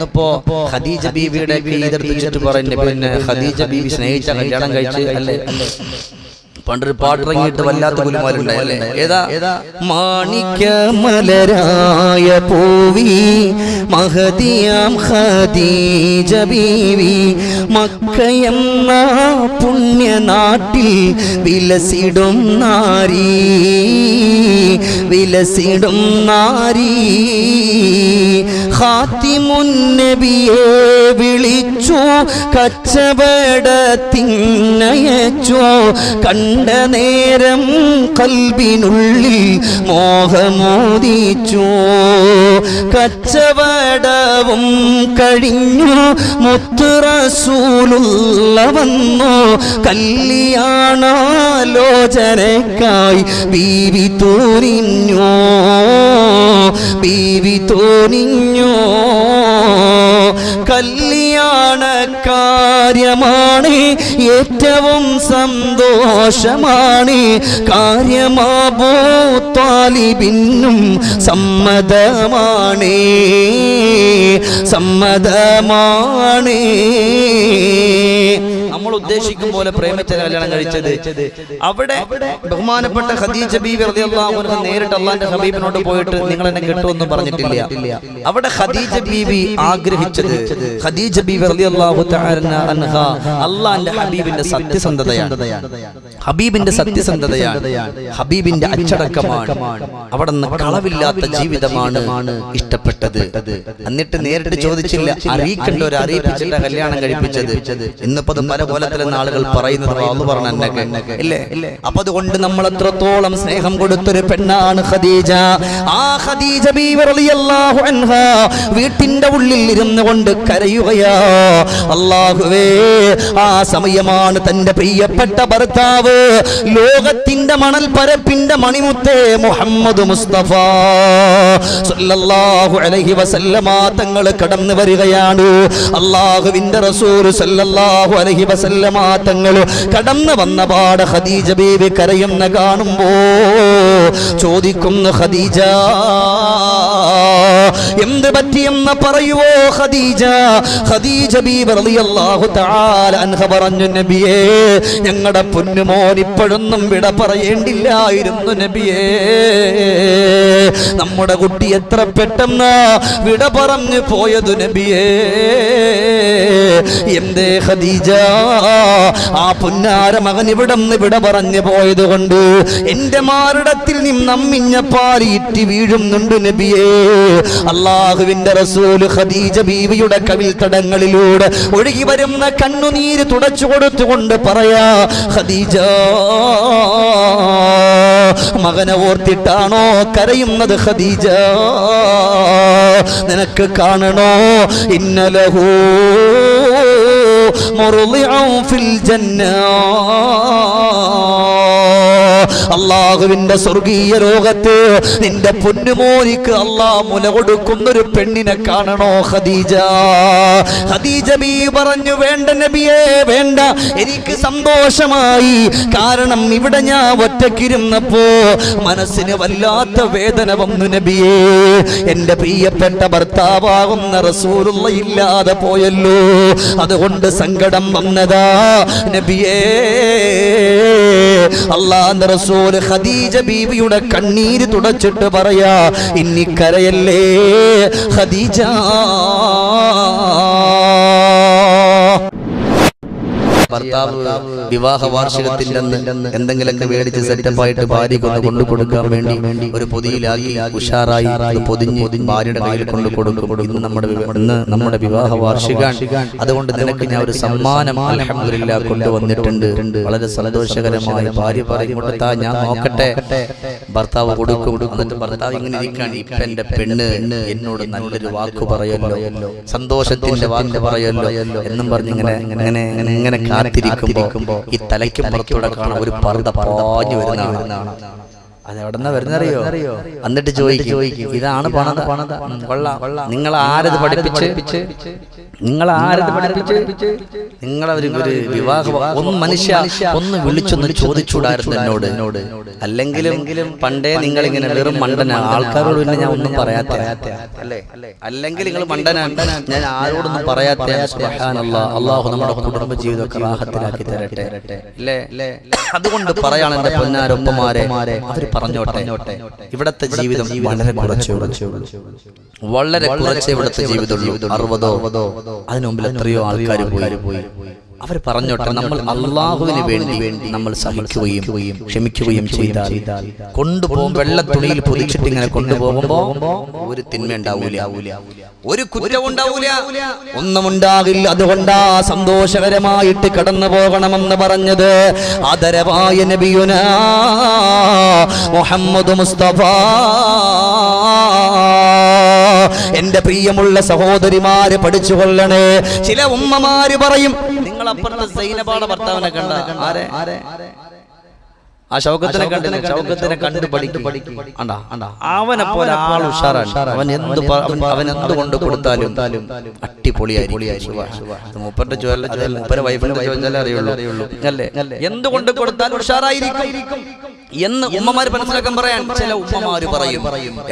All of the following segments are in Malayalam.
ഇന്നിപ്പോ ഖദീജ ബീവിയുടെ കീഴെടുത്തിട്ട് പറയുന്നത് പിന്നെ ഖദീജ ബീവി സ്നേഹിച്ച കല്യാണം കഴിച്ച് അല്ലേ പണ്ടൊരു പാട്ടിറങ്ങിയിട്ട് വല്ലാത്ത കുലുമാലുണ്ടായല്ലേ ഏതാ മാണിക്യമലരായ പൂവി മഹദിയാം ഖദീജ ബീവി മക്കയെന്ന പുണ്യനാട്ടിൽ വിലസിടും നാരി ഖാതിമുൻ നബിയെ വിളിച്ചു കച്ചവടത്തിനയച്ചു കണ്ട നേരം കൽബിനുള്ളിൽ മോഹമോദിച്ചു കച്ചവടവും കഴിഞ്ഞു മുത്ത് റസൂലുള്ള വന്നു കല്യാണാലോചനയ്ക്കായി ബീവി തോന്നിഞ്ഞു കല്യാണ കാര്യമാണ് ഏറ്റവും സന്തോഷമാണ് കാര്യമാബൂ താലിബിനും സമ്മതമാണ് നമ്മൾ ഉദ്ദേശിക്കും പോലെ പ്രേമിച്ച കല്യാണം കഴിച്ചത് അവിടെ ബഹുമാനപ്പെട്ട ഖദീജ ബീവി റളിയല്ലാഹു അൻഹ നേരിട്ട് അല്ലാഹുവിന്റെ ഹബീബിനോട് പോയിട്ട് നിങ്ങൾ എന്നെ കിട്ടുമെന്ന് പറഞ്ഞിട്ടില്ല. അവിടെ ഖദീജ ബീവി ആഗ്രഹിച്ചത് ഖദീജ ബീവി റളിയല്ലാഹു തആല അൻഹ അല്ലാഹുവിന്റെ ഹബീബിന്റെ സത്യസന്ധതയാണ് ഹബീബിന്റെ അച്ചടക്കമാണ് അവിടെ നിന്ന് കളവില്ലാത്ത ജീവിതമാണ് ഇഷ്ടപ്പെട്ടത്. എന്നിട്ട് നേരിട്ട് ചോദിച്ചില്ല, അറിയിക്കേണ്ട ഒരു അറിയിപ്പിച്ചിട്ട് കല്യാണം കഴിപ്പിച്ചത്. ഇന്നിപ്പോ പല കോലത്തിലെന്ന ആളുകൾ പറയുന്നത് അള്ളാഹു പറഞ്ഞ ഇല്ലേ? അപ്പൊ അതുകൊണ്ട് നമ്മൾ എത്രത്തോളം സ്നേഹം കൊടുത്തൊരു പെണ്ണാണ് ഖദീജ. ആ ഖദീജ ബീവി റളിയല്ലാഹു അൻഹ വീട്ടിന്റെ ഉള്ളിൽ ഇരുന്നു കൊണ്ട് കരയുകയാ, അല്ലാഹുവേ ആ സമയമാണ് തന്റെ പ്രിയപ്പെട്ട ഭർത്താവ് ലോകത്തിന്റെ മണൽ പരപ്പിന്റെ മണിമുത്തേ മുഹമ്മദ് മുസ്തഫ സല്ലല്ലാഹു അലൈഹി വസല്ലമ തങ്ങൾ കടന്നു വരികയാണ്. അല്ലാഹുവിന്റെ റസൂൽ സല്ലല്ലാഹു അലൈഹി വസല്ലമ തങ്ങൾ കടന്നു വന്ന പാട് ഖദീജ ബീവി കരയുന്ന കാണുമ്പോ ചോദിക്കുന്നു, ഖദീജ എന്ത് പറ്റിയെന്ന് പറയുവോ ഖദീജ? ഖദീജ ബീവി റളിയല്ലാഹു തആല അൻഹ പറഞ്ഞു, നബിയേ ഞങ്ങളുടെ പൊന്നുമോൻ ഇപ്പോഴൊന്നും വിട പറയേണ്ടില്ലായിരുന്നു നബിയേ. നമ്മുടെ കുട്ടി എത്ര പെട്ടെന്ന് വിട പറഞ്ഞു പോയത് നബിയേ. എന്തേ ഖദീജ? ആ പുന്നാര മകൻ ഇവിടന്ന് വിട പറഞ്ഞു പോയത് കൊണ്ട് എന്റെ മാറിടത്തിൽ നിന്നമ്മിഞ്ഞ പാൽ ഇറ്റി വീഴുന്നുണ്ട് നബിയേ. അല്ലാഹുവിന്റെ റസൂൽ ഖദീജ ബീവിയുടെ കവിൽ തടങ്ങളിലൂടെ ഒഴുകി വരുന്ന കണ്ണുനീര് തുടച്ചു കൊടുത്തുകൊണ്ട് പറയാ, ഖദീജ മകനെ ഓർത്തിട്ടാണോ കരയുന്നത് ഖദീജ? നിനക്ക് കാണണോ ഇന്നലഹു മുർളിഉ ഫിൽ ജന്ന, അല്ലാഹുവിന്റെ സ്വർഗീയ ലോകത്ത് നിന്റെ പൊന്നുമോനിക്ക് അല്ലാഹ് മുല കൊടുക്കുന്നൊരു പെണ്ണിനെ കാണണോ ഖദീജ? ഖദീജ ബീവി പറഞ്ഞു, വേണ്ട നബിയേ വേണ്ട, എനിക്ക് സന്തോഷമായി. കാരണം ഇവിടെ ഞാൻ ഒറ്റക്കിരുന്നപ്പോ മനസ്സിന് വല്ലാത്ത വേദന വന്നു നബിയേ. എന്റെ പ്രിയപ്പെട്ട ഭർത്താവാകുന്ന റസൂലുള്ള ഇല്ലാതെ പോയല്ലോ, അതുകൊണ്ട് സങ്കടം വന്നതാ നബിയേ. അല്ലാഹുവിന്റെ റസൂൽ ഖദീജ ബീവിയുടെ കണ്ണീര് തുടച്ചിട്ട് പറയാ, ഇനി കരയല്ലേ ഖദീജ. ഭർത്താവ് വിവാഹ വാർഷികത്തിന്റെ എന്തെങ്കിലുമൊക്കെ മേടിച്ച് സെറ്റപ്പായിട്ട് ഭാര്യയ്ക്ക് ഒന്ന് കൊണ്ടു കൊടുക്കാൻ വേണ്ടി ഒരു പൊതിയിലാക്കി ഉഷാറായി പൊതിഞ്ഞ് ഭാര്യയുടെ കയ്യിൽ കൊണ്ടു കൊടുക്കും. ഇന്ന് നമ്മുടെ വിവാഹ വാർഷികമാണ്, അതുകൊണ്ട് നിനക്ക് ഞാൻ ഒരു സമ്മാനം അൽഹംദുലില്ലാഹ് കൊണ്ടുവന്നിട്ടുണ്ട്. വളരെ സന്തോഷകരമായ ഭാര്യ പറയും, കൊടുത്താ ഞാൻ നോക്കട്ടെ. ഭർത്താവ് കൊടുക്കും. എന്നിട്ട് ഭർത്താവ് ഇങ്ങനെ ഇരിക്കുകയാണ്, ഇപ്പൊ എന്റെ പെണ്ണ് എന്നോട് നല്ലൊരു വാക്ക് പറയല്ലോ, സന്തോഷത്തിന്റെ വാക്ക് പറയല്ലോ എന്നും പറഞ്ഞ് ഇങ്ങനെ കാത്തിരിക്കുമ്പോ ഈ തലയ്ക്ക് പുറത്തൂടെ കാണാൻ ഒരു പർദ്ദ പാഞ്ഞു വരുന്നതാണ്. അതെവിടെന്നാ വരുന്നറിയോ? എന്നിട്ട് ചോദിക്കും ഇതാണ് പണത? കൊള്ളാം. നിങ്ങൾ ആരത് പഠിപ്പിച്ച്? നിങ്ങളൊരു വിവാഹം ഒന്ന് മനുഷ്യ ഒന്ന് വിളിച്ചൊന്ന് ചോദിച്ചൂടായിരുന്നു എന്നോട്. അല്ലെങ്കിലും പണ്ടേ നിങ്ങൾ ഇങ്ങനെ വെറും മണ്ടന. ആൾക്കാരോട് പിന്നെ ഞാൻ ഒന്നും പറയാത്ത അല്ലേ? അല്ലെങ്കിൽ നിങ്ങൾ മണ്ടനാണ്, ഞാൻ ആരോടൊന്നും പറയാത്ത. സുബ്ഹാനല്ലാഹ്, അല്ലാഹു നമ്മുടെ കുടുംബ ജീവിതമൊക്കെ റാഹത്തിലാക്കി തരട്ടെ അല്ലേ? അതുകൊണ്ട് പറയാണ് എന്റെ പൊന്നാരൊപ്പമാരെ, അവർ പറഞ്ഞോട്ടെ, ഇവിടത്തെ ജീവിതം വളരെ കുറച്ചേ ഇവിടത്തെ ജീവിതമുള്ളൂ. 60 അതിനു മുമ്പിൽ എത്രയോ ആൾക്കാർ പോയി. അവർ പറഞ്ഞോട്ടെ, നമ്മൾ അള്ളാഹുവിന് വേണ്ടി നമ്മൾ സഹിക്കുകയും ക്ഷമിക്കുകയും ചെയ്താൽ കൊണ്ടുപോകും. വെള്ള തുണിയിൽ പൊതിച്ചിട്ട് ഇങ്ങനെ കൊണ്ടുപോകുമ്പോ ഒരു തിന്മ ഉണ്ടാവൂല, ഒരു കുറ്റവും ഉണ്ടാവൂല, ഒന്നും ഉണ്ടാകില്ല. അതുകൊണ്ടാ സന്തോഷകരമായിട്ട് കടന്നു പോകണമെന്ന് പറഞ്ഞത് ആദരവായ നബിയുനാ മുഹമ്മദ് മുസ്തഫ. എന്റെ പ്രിയമുള്ള സഹോദരിമാര് പഠിച്ചുകൊള്ളണേ. ചില ഉമ്മമാര് പറയും, നിങ്ങൾ അപ്പുറത്തെ സൈനബാടെ ഭർത്താവിനെ കണ്ട? ആരെ? ആ ഷൗക്കത്തിനെ കണ്ടില്ല? ഷൗക്കത്തിനെ കണ്ട് പഠിക്കും. അവനെ പോലെ ആൾ ഉഷാറാണ്. അവൻ എന്ത് കൊണ്ട് കൊടുത്താലും അടിപൊളിയായിരിക്കും. മൂപ്പരുടെ മൂപ്പരുടെ വൈഫിന്റെ ചോദിച്ചാലേ അറിയുള്ളൂ അല്ലേ? എന്തുകൊണ്ട് കൊടുത്താലും ഉഷാറായിരിക്കും എന്ന് ഉമ്മമാര് മനസ്സിലാക്കാൻ പറയാൻ ചില ഉമ്മമാര് പറയും.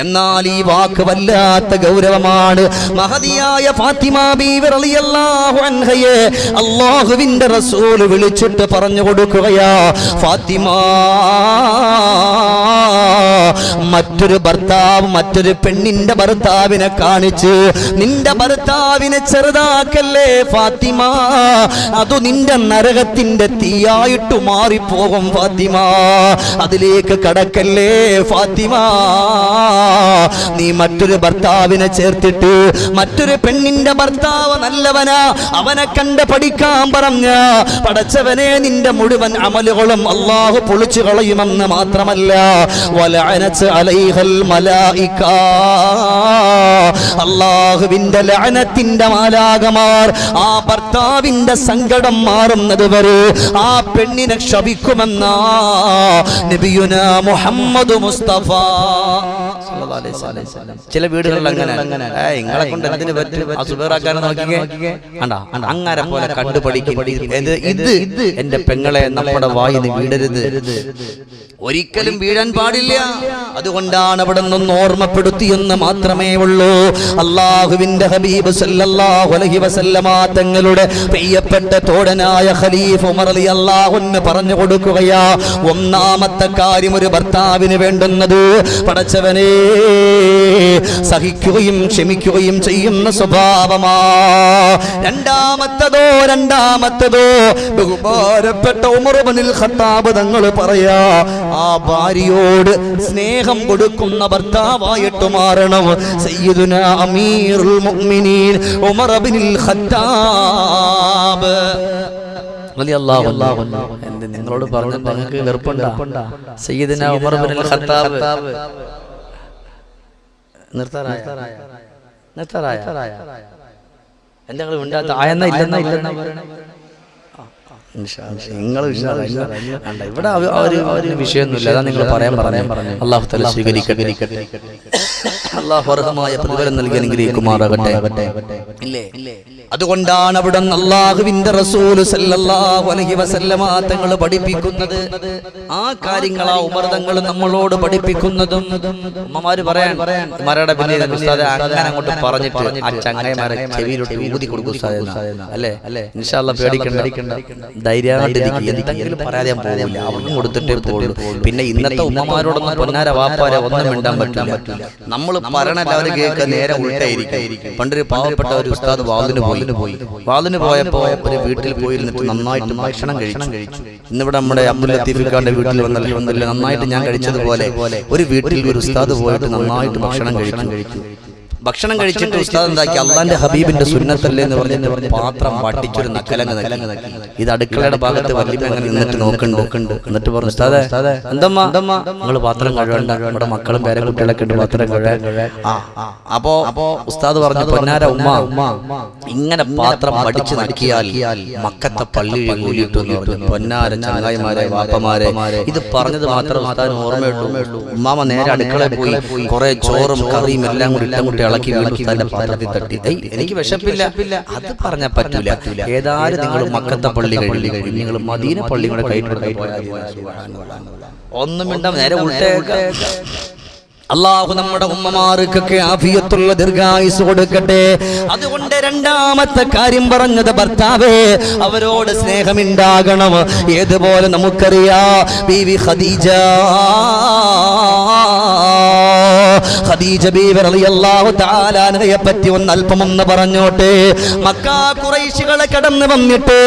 എന്നാൽ ഈ വാക്ക് വല്ലാത്ത ഗൗരവമാണ്. മഹദിയായ ഫാത്തിമ ബീവി റളിയല്ലാഹു അൻഹയെ അല്ലാഹുവിന്റെ റസൂൽ വിളിച്ചിട്ട് പറഞ്ഞു കൊടുക്കുകയാ, ഫാത്തിമ, മറ്റൊരു ഭർത്താവ് മറ്റൊരു പെണ്ണിന്റെ ഭർത്താവിനെ കാണിച്ച് നിന്റെ ഭർത്താവിനെ ചെറുതാക്കല്ലേ ഫാത്തിമ, അതു നിന്റെ നരകത്തിന്റെ തീയായിട്ട് മാറിപ്പോകും ഫാത്തിമ. അതിലേക്ക് കടക്കല്ലേ ഫാത്തിമ. നീ മറ്റൊരു ഭർത്താവിനെ ചേർത്തിട്ട് മറ്റൊരു പെണ്ണിന്റെ ഭർത്താവ് നല്ലവനാ, അവനെ കണ്ട് പഠിക്കാൻ പറഞ്ഞ പടച്ചവനെ, നിന്റെ മുഴുവൻ അമലുകളും അല്ലാഹു പൊളിച്ചു കളയുമെന്ന് മാത്രമല്ല, വലഅനത് അലൈഹൽ മലായിക, അല്ലാഹുവിന്റെ ലഅനത്തിന്റെ മാലാകമാർ ആ ഭർത്താവിന്റെ സങ്കടം മാറുന്നത് വരെ ആ പെണ്ണിനെ ശപിക്കുമെന്നാ നബിയുനാ മുഹമ്മദ് മുസ്തഫ സല്ലല്ലാഹു അലൈഹി വസല്ലം. ചില വീടുകളിൽ അങ്ങനെ ഇങ്ങളെ കൊണ്ട് എന്തിനു പറ്റും അസുബറാക്കാനെ നോക്കിക്കേ, അങ്ങനെ പോലെ കണ്ടുപഠിക്കും. ഇത് എന്റെ പെങ്ങളെ നമ്മുടെ വായിന്ന് വീടരുത്, ഒരിക്കലും വീഴാൻ പാടില്ല. അതുകൊണ്ടാണ് അവിടെ നിന്ന് ഓർമ്മപ്പെടുത്തിയെന്ന് മാത്രമേ ഉള്ളൂ. അല്ലാഹുവിന്റെ ഹബീബ് സല്ലല്ലാഹു അലൈഹി വസല്ലമ തങ്ങളുടെ പ്രിയപ്പെട്ട തോഴനായ ഖലീഫ ഉമർ റളിയല്ലാഹു അൻഹു പറഞ്ഞു കൊടുക്കുകയാ, ഒന്നാമത്തെ കാര്യം ഒരു ഭർത്താവിന് വേണ്ടുന്നത് പടച്ചവനെ സഹിക്കുകയും ക്ഷമിക്കുകയും ചെയ്യുന്ന സ്വഭാവമാ. രണ്ടാമത്തതോ ബഹുമാനപ്പെട്ട ഉമർ ഇബ്നുൽ ഖത്താബ് തങ്ങൾ പറയാ, ആ ഭാര്യയോട് സ്നേഹം കൊടുക്കുന്ന ഭർത്താവായിട്ട് മാറണം. സയ്യിദുനാ അമീറുൽ മുഅ്മിനീൻ ഉമർ ഇബ്നുൽ ഖത്താബ് റളിയല്ലാഹു അൻഹു. നിങ്ങളോട് പറഞ്ഞ നിങ്ങൾക്ക് വെറുപ്പുണ്ടോ? സയ്യിദുനാ ഉമർ ഇബ്നുൽ ഖത്താബ് നിർത്താറായ എന്താ ഉണ്ടാത്ത ആയെന്ന ഇല്ലെന്ന നിങ്ങൾ ഇവിടെ ഒരു വിഷയമൊന്നുമില്ല. അതാ നിങ്ങൾ പറയാൻ പറഞ്ഞു. അല്ലാഹു തആല സ്വീകരിക്കട്ടെ, അല്ലാഹു അർഹമായ പ്രതിഫലം നൽകി അനുഗ്രഹിക്കുമാറാകട്ടെ. ഇല്ലേ? അതുകൊണ്ടാണ് അവിടെ അല്ലാഹുവിന്റെ റസൂൽ സല്ലല്ലാഹു അലൈഹി വസല്ലമ തങ്ങൾ പഠിപ്പിക്കുന്നത് ആ കാര്യങ്ങളാ ഉമർ തങ്ങൾ നമ്മളോട് പഠിപ്പിക്കുന്നതും. ഉമ്മമാര് പറയാൻ മരയുടെ പിന്നിൽ ഉസ്താദെ അങ്ങനെ അങ്ങോട്ട് പറഞ്ഞിട്ട് ആ ചങ്ങായിമാരെ ചെവിയിലോട്ട് ഊതി കൊടുക്കും ഉസ്താദെ അല്ലേ? ഇൻഷാ അല്ലാഹ് പേടിക്കണ്ട, ധൈര്യമായിട്ടിരിക്കുക. എന്തെങ്കിലും പറയാതെ ഞാൻ പോകില്ല, അവർക്കും കൊടുത്തിട്ടേ പോകുള്ളൂ. പിന്നെ ഇന്നത്തെ ഉമ്മമാരോടൊന്നും പൊന്നാര വാപ്പാരെ ഒന്നും മിണ്ടാൻ പറ്റില്ല. നമ്മൾ പറയണല്ല അവർ കേൾക്കുക, നേരെ ഉൾട്ടായിരിക്കും. പണ്ടൊരു പാവപ്പെട്ട ഒരു ഉസ്താദ് വാളിന് പോയപ്പോ ഒരു വീട്ടിൽ പോയിരുന്നിട്ട് നന്നായിട്ട് ഭക്ഷണം കഴിച്ചു. ഇന്നിവിടെ നമ്മുടെ അബ്ദുൽ ലത്തീഫ് ഖാന്റെ വീട്ടിൽ വന്നല്ലോ നന്നായിട്ട് ഞാൻ കഴിച്ചതുപോലെ ഒരു വീട്ടിൽ ഒരു ഉസ്താദ് പോയിട്ട് നന്നായിട്ട് ഭക്ഷണം കഴിച്ചു. ഭക്ഷണം കഴിച്ചിട്ട് ഉസ്താദ് എന്താക്കി അള്ളാന്റെ ഹബീബിന്റെ സുന്നത്തല്ലേ എന്ന് പറഞ്ഞിട്ട് പാത്രം വട്ടിച്ചൊരു നക്കലങ്ങ് നക്കി. ഇത് അടുക്കളയുടെ ഭാഗത്ത് വല്യമ്മ അങ്ങനെ നിന്നിട്ട് നോക്കണ്ട്. എന്നിട്ട് പറഞ്ഞു ഉസ്താദേ എന്തമ്മ നിങ്ങൾ പാത്രം കഴുകണ്ട, നമ്മുടെ മക്കളും പേരെ കുട്ടികളൊക്കെ ഉണ്ട് പാത്രം കഴുകാൻ. അപ്പോ ഉസ്താദ് പറഞ്ഞു പൊന്നാര ഉമ്മ ഇങ്ങനെ പാത്രം വടിച്ചു നക്കിയാൽ മക്കത്തെ പള്ളി കൂലിയിട്ടു എന്ന് പറഞ്ഞു. പൊന്നാര ചങ്ങായിമാരെ വാപ്പമാരെ ഇത് പറഞ്ഞത് മാത്രം ഉസ്താദിന് ഓർമ്മയുള്ളൂ. ഉമ്മാമ നേരെ അടുക്കളയിൽ പോയി കുറെ ചോറും കറിയും എല്ലാം കൂടി ഇട്ടം ഇളക്കി ഉസ്താദിന്റെ പാത്രത്തിൽ തട്ടി. എനിക്ക് വിശപ്പില്ല, അത് പറഞ്ഞാൽ പറ്റൂല. ഏതായാലും നിങ്ങൾ മക്കത്തെ പള്ളി കഴിഞ്ഞു, നിങ്ങൾ മദീന പള്ളി കൂടെ കൈയിട്ട് ഒന്നും മിണ്ട നേരെ ഉൾട്ടേക്ക. അല്ലാഹു നമ്മുടെ ഉമ്മമാർക്കൊക്കെ ആഫിയത്തുള്ള ദീർഘായുസ് കൊടുക്കട്ടെ. അതുകൊണ്ട് രണ്ടാമത്തെ കാര്യം പറഞ്ഞത് ഭർത്താവേ അവരോട് സ്നേഹമുണ്ടാകണം. ഏതുപോലെ നമുക്കറിയാം ബീവി ഖദീജ ബീവി റളിയല്ലാഹു തആല അൻഹയെ പറ്റി അല്പമൊന്ന് പറഞ്ഞോട്ടെ. മക്ക ഖുറൈശികളെ കടന്നു വന്നിട്ട്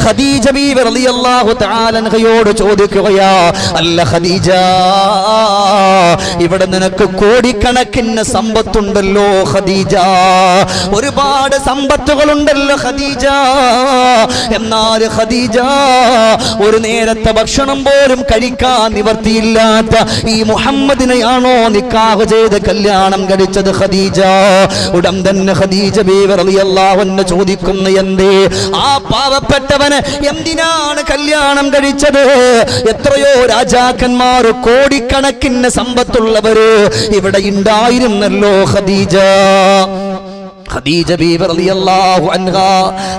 ഖദീജ ബീവി റളിയല്ലാഹു തആല അൻഹയോട് ചോദിക്കുകയാ, അല്ല ഖദീജ ഇവിടെ നിനക്ക് കോടിക്കണക്കിന് സമ്പത്തുണ്ടല്ലോ ഖദീജ, ഒരുപാട് സമ്പത്തുകളുണ്ടല്ലോ ഖദീജ, എന്നാൽ ഖദീജ ഒരു നേരത്തെ ഭക്ഷണം പോലും കഴിക്കാൻ നിവർത്തിയില്ലാത്ത ഈ മുഹമ്മദിനെയാണോ നിക്കാഹ് ചെയ്ത് കല്യാണം കഴിച്ചത് ഖദീജ? ഉടൻ തന്നെ ഖദീജ ബീവി റളിയല്ലാഹു അൻഹ ചോദിക്കുന്നു, എന്തേ ആ പാവപ്പെട്ടവന് എന്തിനാണ് കല്യാണം കഴിച്ചത്? എത്രയോ രാജാക്കന്മാർ കോടിക്കണക്കിന് സമ്പത്തുള്ളവര് ഇവിടെ ഉണ്ടായിരുന്നല്ലോ ഖദീജ. ഖദീജ ബീവി റളിയല്ലാഹു അൻഹാ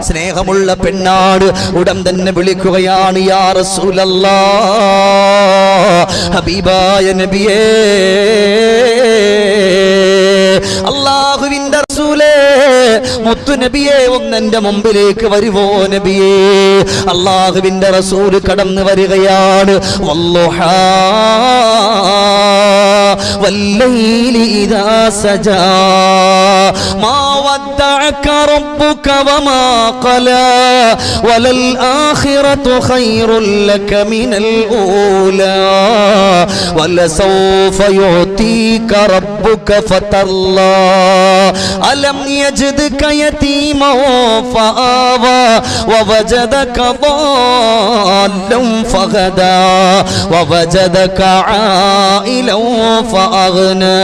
സ്നേഹമുള്ള പെണ്ണാട്. ഉടൻ തന്നെ വിളിക്കുകയാണ്, യാ റസൂലല്ലാഹ്, ഹബീബായ നബിയേ, അല്ലാഹുവിന്റെ റസൂലേ, മുത്തു നബിയേ, ഒന്നെന്റെ മുമ്പിലേക്ക് വരുവോ നബിയേ? അല്ലാഹുവിന്റെ റസൂല് കടന്നു വരികയാണ്. വല്ലുഹാ വല്ലൈലി ഇദാ സജാ മാ വദ്ദഅക റബ്ബുക വമാ ഖലാ വലൽ ആഖിറതു ഖൈറുൽ ലക മിനൽ ഊലാ വലസൗഫ യുഅതീക റബ്ബുക ഫതല്ലാ അലം യജ്ദക യതീമാ ഫആവാ വവജദക ضالًا ഫഗദാ വവജദക ആയിലൻ فأغنى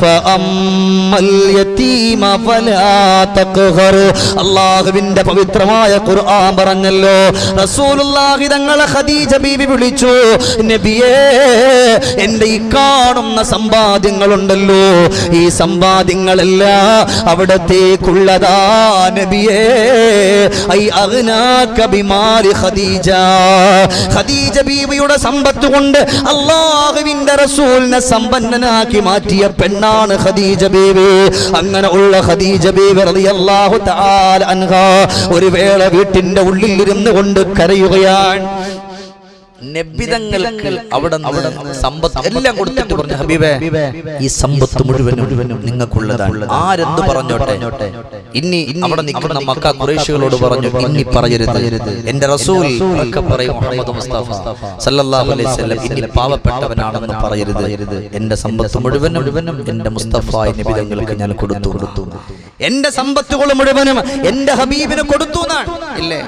فأما اليتيم فلا تقهر. അല്ലാഹുവിന്റെ പവിത്രമായ ഖുർആൻ പറഞ്ഞല്ലോ, റസൂലുള്ളാഹി തങ്ങളെ ഖദീജ ബീവി വിളിച്ചു, നബിയേ എൻ്റെ ഈ കാണുന്ന സമ്പാദ്യങ്ങളുണ്ടല്ലോ, ഈ സമ്പാദ്യങ്ങളെല്ലാം അവിടത്തേക്കുള്ളതാ നബിയേ. ഐ അഗ്നാക ബിമാലി ഖദീജ. ഖദീജ ബീവിയുടെ സമ്പത്ത് കൊണ്ട് അല്ലാഹുവിന്റെ റസൂലിനെ സമ്പന്നനാക്കി മാറ്റിയ പെണ്ണാണ് ഖദീജ ബീവി. അങ്ങനെ ഉള്ള ഖദീജ ബീവി റളിയല്ലാഹു തആല അൻഹാ ഒരു വേള വീട്ടിന്റെ ഉള്ളിൽ ഇരുന്നു കൊണ്ട് കരയുകയാണ്. നബിതങ്ങൾക്ക് അവിടെ സമ്പത്ത് എല്ലാം കൊടുത്തിട്ട് പറഞ്ഞു, ഹബീബേ ഈ സമ്പത്ത് മുഴുവനും നിങ്ങൾക്കുള്ളതാണ്, ആരെന്ത് പറഞ്ഞോട്ടെ. ഇനി അവിടെ നിൽക്കുന്ന മക്ക ഖുറൈശികളോട് പറഞ്ഞു, ഇനി പറയരുത്, എന്റെ റസൂൽ പറയും മുഹമ്മദ് മുസ്തഫ സല്ലല്ലാഹു അലൈഹി വസല്ലം ഇനി പാവപ്പെട്ടവനാണെന്ന് പറയരുത്, എന്റെ സമ്പത്ത് മുഴുവനും എന്റെ മുസ്തഫായ നബിതങ്ങൾക്ക് ഞാൻ കൊടുത്തു, എന്റെ സമ്പത്തുകൾ മുഴുവനും എന്റെ ഹബീബിന് കൊടുത്തു എന്നാണ്. ഇല്ലേ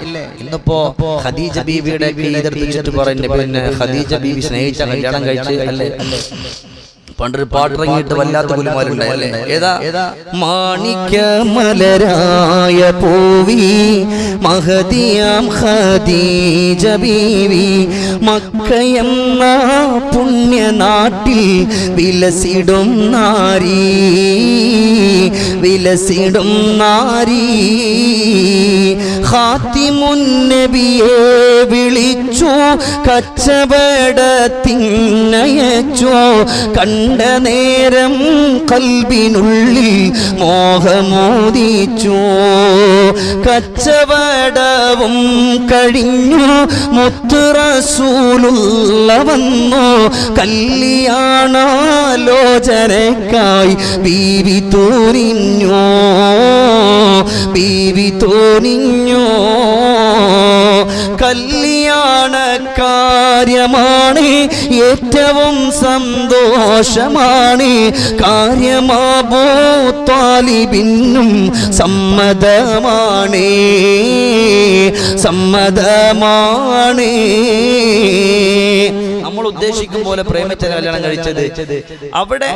ഇന്നിപ്പോ ഖദീജ ബീവിയുടെ എതിർത്തിട്ട് പറയുന്നത്, പിന്നെ ഖദീജ ബീവി സ്നേഹിച്ച കല്യാണം കഴിച്ച് അല്ലേ പണ്ടൊരു പാട്ടിറങ്ങിയിട്ട് വല്ലാത്ത കുലുമാലുണ്ടായി അല്ലേ? ഏതാ? മാണിക്യമലരായ പൂവി മഹദിയാം ഖദീജ ബീവി മക്കയെന്ന പുണ്യനാട്ടിൽ വിലസിടും നാരി ഖാതിമുൻ നബിയെ വിളിച്ചു കച്ചവടത്തിനയച്ചു കണ്ട നേരം കൽബിനുള്ളിൽ മോഹമോദിച്ചു കച്ചവടവും കഴിഞ്ഞു മുത്ത് റസൂലുള്ള വന്നു കല്യാണാലോചനക്കായി ബീവി തോനിഞ്ഞു കല്യാണ കാര്യമാണ് ഏറ്റവും സന്തോഷമാണ് കാര്യമാബൂ ത്വാലിബിനും സമ്മതമാണ് സമ്മതമാണ്. നമ്മൾ ഉദ്ദേശിക്കും പോലെ പ്രേമിച്ച കല്യാണം കഴിച്ചത്. അവിടെ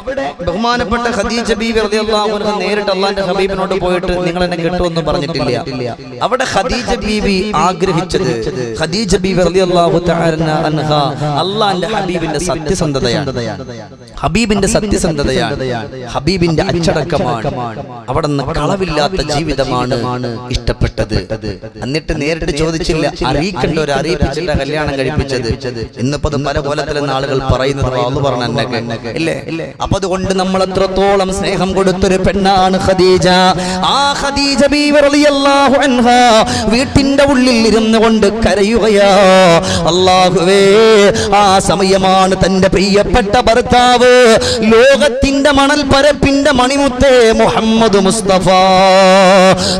ബഹുമാനപ്പെട്ട ഖദീജ ബീവി റളിയല്ലാഹു അൻഹ നേരിട്ട് അല്ലാഹുവിന്റെ ഹബീബിനോട് പോയിട്ട് നിങ്ങൾ എന്നെ കെട്ടുമെന്ന് പറഞ്ഞിട്ടില്ല. അവിടെ ഖദീജ ബീവി ആഗ്രഹിച്ചത്, ഖദീജ ബീവി റളിയല്ലാഹു തആല അൻഹ അല്ലാഹുവിന്റെ ഹബീബിന്റെ സത്യസന്ധതയാണ്, ഹബീബിന്റെ സത്യസന്ധതയാണ്, ഹബീബിന്റെ അച്ചടക്കമാണ്. അവിടെ നിന്ന് കളവില്ലാത്ത ജീവിതമാണ് ഇഷ്ടപ്പെട്ടത്. എന്നിട്ട് നേരിട്ട് ചോദിച്ചില്ല, അറിയിക്കേണ്ട ഒരു അറിയിപ്പിച്ചിട്ട് കല്യാണം കഴിപ്പിച്ചത്. ഇന്നിപ്പോ അത് പല കോലത്തിലെന്ന ആളുകൾ പറയുന്നത് അള്ളാഹു പറഞ്ഞ ഇല്ലേ? അപ്പൊ അതുകൊണ്ട് നമ്മൾ എത്രത്തോളം സ്നേഹം കൊടുത്തൊരു പെണ്ണാണ് ഖദീജ. ആ ഖദീജ ബീവി റളിയല്ലാഹു അൻഹ വീട്ടിന്റെ ഉള്ളിൽ ഇരുന്നു കൊണ്ട് കരയുകയാ. അല്ലാഹുവേ, ആ സമയമാണ് തന്റെ പ്രിയപ്പെട്ട ഭർത്താവ് ലോകത്തിന്റെ മണൽ പരപ്പിന്റെ മണിമുത്തേ മുഹമ്മദ് മുസ്തഫ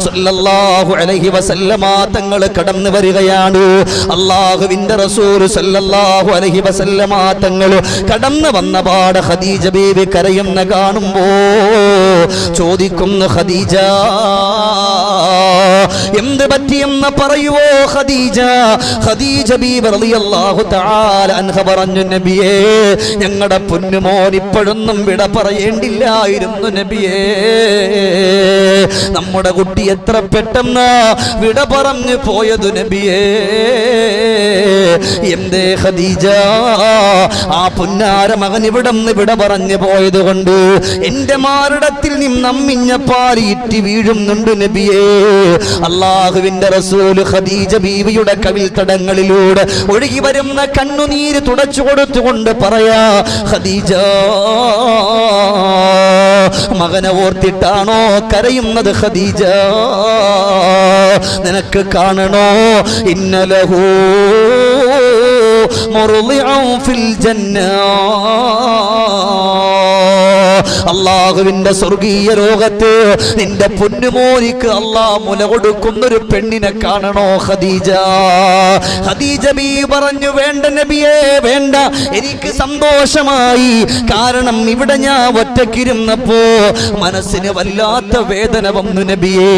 സല്ലല്ലാഹു അലൈഹി വസല്ലമ തങ്ങൾ കടന്നു വരികയാണ്. അല്ലാഹുവിന്റെ റസൂൽ സല്ലല്ലാഹു അലൈഹി വസല്ലമ തങ്ങൾ കടന്നു വന്ന പാട് ഖദീജ ബീവി കരയുന്ന കാണുമ്പോ ചോദിക്കുന്നു, ഖദീജ എന്ത് പറ്റിയെന്ന് പറയുവോ ഖദീജ? ഖദീജ ബീവി റളിയല്ലാഹു തആല അൻഹ പറഞ്ഞു, നബിയേ, ഞങ്ങളുടെ പൊന്നുമോൻ ഇപ്പോഴൊന്നും വിട പറയേണ്ടില്ലായിരുന്നു നബിയേ. നമ്മുടെ കുട്ടി എത്ര പെട്ടെന്ന് വിട പറഞ്ഞു പോയത് നബിയേ. എന്തേ ഖദീജ? ആ പുന്നാര മകൻ ഇവിടന്ന് വിട പറഞ്ഞു പോയത് കൊണ്ട് എന്റെ മാറിടത്തിൽ നിന്നമ്മിഞ്ഞ പാലിറ്റി വീഴുന്നുണ്ട് നബിയേ. അല്ലാഹുവിന്റെ റസൂൽ ഖദീജ ബീവിയുടെ കവിൽ തടങ്ങളിലൂടെ ഒഴുകി വരുന്ന കണ്ണുനീര് തുടച്ചു കൊടുത്തുകൊണ്ട് പറയാ, ഖദീജ, മകനെ ഓർത്തിട്ടാണോ കരയുന്നത് ഖദീജ? നിനക്ക് കാണണോ? ഇന്നലഹു മുർളിഉൻ ഫിൽ ജന്ന, അല്ലാഹുവിന്റെ സ്വർഗീയ ലോകത്ത് നിന്റെ പൊന്നുമോനിക്ക് അല്ലാഹ് മുല കൊടുക്കുന്ന ഒരു പെണ്ണിനെ കാണണോ ഖദീജ? ഖദീജ ബീവി പറഞ്ഞു, വേണ്ട നബിയേ, വേണ്ട, എനിക്ക് സന്തോഷമായി. കാരണം ഇവിടെ ഞാൻ ഒറ്റക്കിരുന്നപ്പോ മനസ്സിന് വല്ലാത്ത വേദന വന്നു നബിയേ.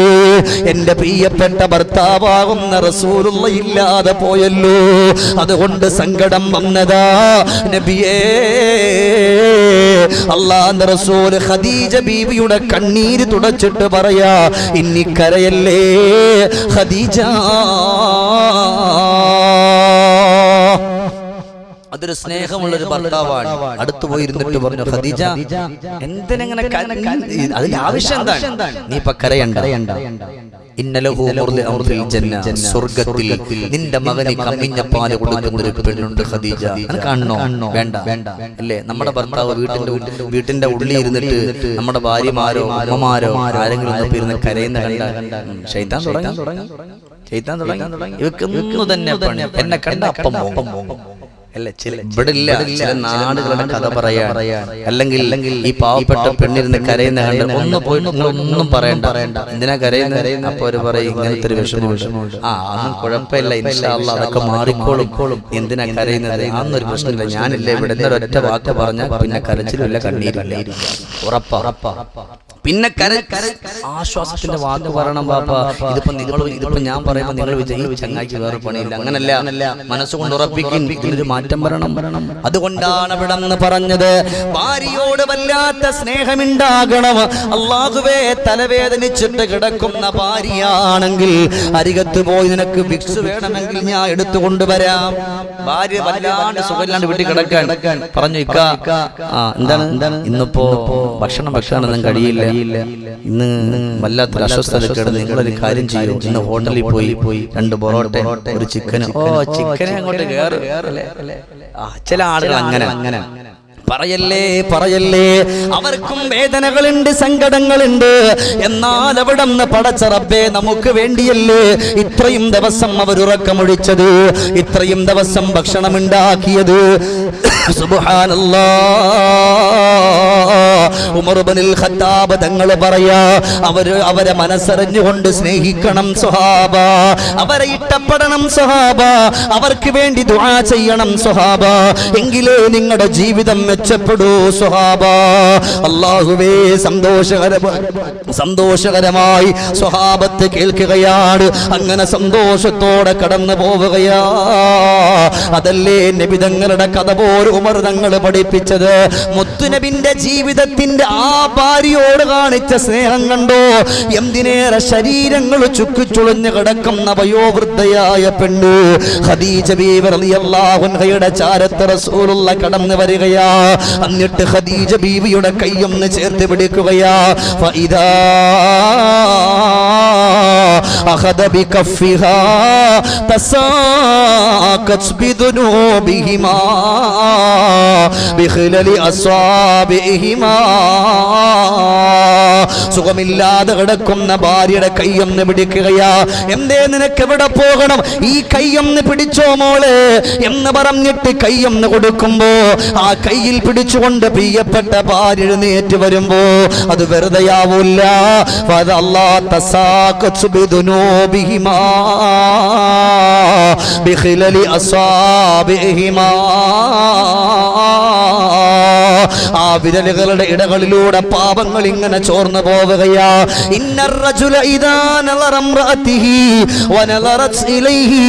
എന്റെ പ്രിയപ്പെട്ട ഭർത്താവാകുന്ന റസൂലുള്ള ഇല്ലാതെ പോയല്ലോ, അതുകൊണ്ട് സങ്കടം വന്നതാ നബിയേ. അല്ലാഹുവിന്റെ റസൂൽ ഖദീജ ബീവിയുടെ കണ്ണീര് തുടച്ചിട്ട് പറയാ, ഇനി കരയല്ലേ ഖദീജ. അതൊരു സ്നേഹമുള്ളൊരു ഭർത്താവാണ്. അടുത്തു പോയിരുന്നിട്ട് പറഞ്ഞു, ഖദീജ, എന്തിനെങ്ങനെ അതിന്റെ ആവശ്യം എന്താണ്? നീ ഇപ്പൊ കരയണ്ട. ഇന്നലഹു മുർളിഉൻ ഫിൽ ജന്ന, സ്വർഗ്ഗത്തിൽ നിന്റെ മകന് കമ്മിഞ്ഞ പാല് കൊടുക്കുന്ന ഒരു പെണ്ണുണ്ട് ഖദീജ. കാണണോ? വേണ്ട അല്ലേ? നമ്മുടെ ഭർത്താവ് വീട്ടിന്റെ ഉള്ളിൽ ഇരുന്നിട്ട് നമ്മുടെ ഭാര്യമാരോ അമ്മമാരോ ആരെങ്കിലും ഇരുന്ന് കരയുന്ന കണ്ട ശൈത്താൻ തുടങ്ങി. ഇവക്കൊന്നു തന്നെ പണി. എന്നെ കണ്ട അപ്പം ഇവിടെ ഇല്ല. ചില നാടുകളുടെ കഥ പറയാ, അല്ലെങ്കിൽ ഈ പാവപ്പെട്ട പെണ്ണിരുന്ന് കരയുന്ന കണ്ട് ഒന്ന് പോയിട്ട് നിങ്ങളൊന്നും പറയണ്ട, എന്തിനാ കരയുന്നത്? അപ്പൊ അവര് പറയും, ഇങ്ങനത്തെ ഒരു വിഷമമുണ്ട്. അതൊന്നും കുഴപ്പമില്ല, ഇൻഷാ അല്ലാഹ് അതൊക്കെ മാറിക്കോളും. എന്തിനാ കരയുന്നത്? അതൊന്നും ഒരു പ്രശ്നമില്ല, ഞാനില്ല ഇവിടെ. ഒരൊറ്റ വാക്ക് പറഞ്ഞാൽ പിന്നെ കരച്ചിലില്ല, കണ്ണീരില്ല, ഉറപ്പാ. പിന്നെ ആശ്വാസത്തിന്റെ വാക്ക് പറയണം പാപ്പ. ഇതിപ്പോ ഞാൻ പറയുമ്പോ നിങ്ങൾ വിജയിക്കും, ചങ്ങായിക്ക് വേറെ പണിയില്ല. അങ്ങനല്ല, മനസ്സുകൊണ്ട് ഉറപ്പിക്കും, ഇതിലൊരു മാറ്റം വരണം. അതുകൊണ്ടാണ് ഇവിടെ നിന്ന് പറഞ്ഞത്, ഭാര്യയോട് വല്ലാത്ത സ്നേഹമുണ്ടാകണം. അല്ലാഹുവേ, തലവേദനിച്ചിട്ട് കിടക്കുന്ന ഭാര്യയാണെങ്കിൽ അരികത്ത് പോയി നിനക്ക് വിക്സ് വേണമെങ്കിൽ ഞാൻ എടുത്തു കൊണ്ടുവരാം. ഭാര്യ വല്ലാണ്ട് സുഖമില്ലാണ്ട് വീട്ടിൽ കിടക്കാൻ പറഞ്ഞു, ഇക്ക എന്താണ് ഇന്നിപ്പോ ഭക്ഷണം വെക്കാനൊന്നും കഴിയില്ല, ഇന്ന് വല്ലാത്തൊരു അസ്വസ്ഥത കിടന്ന് നിങ്ങളൊരു കാര്യം ചെയ്യും, ഇന്ന് ഹോട്ടലിൽ പോയി 2 പൊറോട്ട ഒരു ചിക്കന്. ചിക്കനെ അങ്ങോട്ട് കേറ്. ചില ആളുകൾ അങ്ങനെ പറയല്ലേ പറയല്ലേ, അവർക്കും വേദനകളുണ്ട്, സങ്കടങ്ങളുണ്ട്. എന്നാൽ അവിടെ നിന്ന് പടച്ച റബ്ബേ നമുക്ക് വേണ്ടിയല്ലേ ഇത്രയും ദിവസം അവരുറക്കമൊഴിച്ചത്, ഇത്രയും ദിവസം ഭക്ഷണം ഉണ്ടാക്കിയത്. സുബ്ഹാനല്ലാഹ്. ഉമർ ഇബ്നുൽ ഖത്താബ് തങ്ങൾ പറയാ, അവരെ മനസ്സറിഞ്ഞുകൊണ്ട് സ്നേഹിക്കണം സ്വഹാബ, അവരെ ഇഷ്ടപ്പെടണം സ്വഹാബ, അവർക്ക് വേണ്ടി ദുആ ചെയ്യണം സ്വഹാബ, എങ്കിലേ നിങ്ങളുടെ ജീവിതം മെച്ചപ്പെടൂ സ്വഹാബ. അല്ലാഹുവേ, സന്തോഷകരമായി സ്വഹാബത്ത് കേൾക്കുകയാണ്. അങ്ങനെ സന്തോഷത്തോടെ കടന്നു പോവുകയാ. അതല്ലേ നബി തങ്ങളുടെ കഥ പോലും ഉമർ തങ്ങൾ പഠിപ്പിച്ചത്. മുത്തുനബിന്റെ ജീവിതത്തിന്റെ ആ ഭാര്യയോട് കാണിച്ച സ്നേഹം കണ്ടോ? എന്തിനേറെ ശരീരങ്ങൾ ചുക്കിച്ചുളിഞ്ഞു കിടക്കുന്ന വയോവൃദ്ധയായ പെണ്ണ് ഖദീജ ബീവി റളിയല്ലാഹു അൻഹയുടെ ചാരത്ത് റസൂലുള്ള കടന്നു വരികയാ. എന്നിട്ട് ഖദീജ ബീവിയുടെ കൈയൊന്ന് ചേർത്ത് പിടിക്കുകയാ. ഫഇദാ അഖദ ബികഫിഹാ തസാഖത് ബിദുനൂബിഹിമാ ബിഖിലലി അസ്വാബിഹിമാ. സുഖമില്ലാതെ കിടക്കുന്ന ഭാര്യയുടെ കൈയൊന്ന് പിടിക്കുകയാ. എന്തേ, നിനക്ക് എവിടെ പോകണം? ഈ കൈയൊന്ന് പിടിച്ചോ മോളെ എന്ന് പറഞ്ഞിട്ട് കൈയൊന്ന് കൊടുക്കുമ്പോ ആ കയ്യിൽ പിടിച്ചുകൊണ്ട് പ്രിയപ്പെട്ട ഭാര്യ എഴുന്നേറ്റ് വരുമ്പോ അത് വെറുതെയാവൂല്ല. ആ വിരലുകളുടെ ഇടകളിലൂടെ പാപങ്ങൾ ഇങ്ങനെ ചോർന്നു പോവുകയാ. ഇന്നർ റജുല ഇദാ നളറ ഇംറഅതിഹി വനളറത് ഇലൈഹി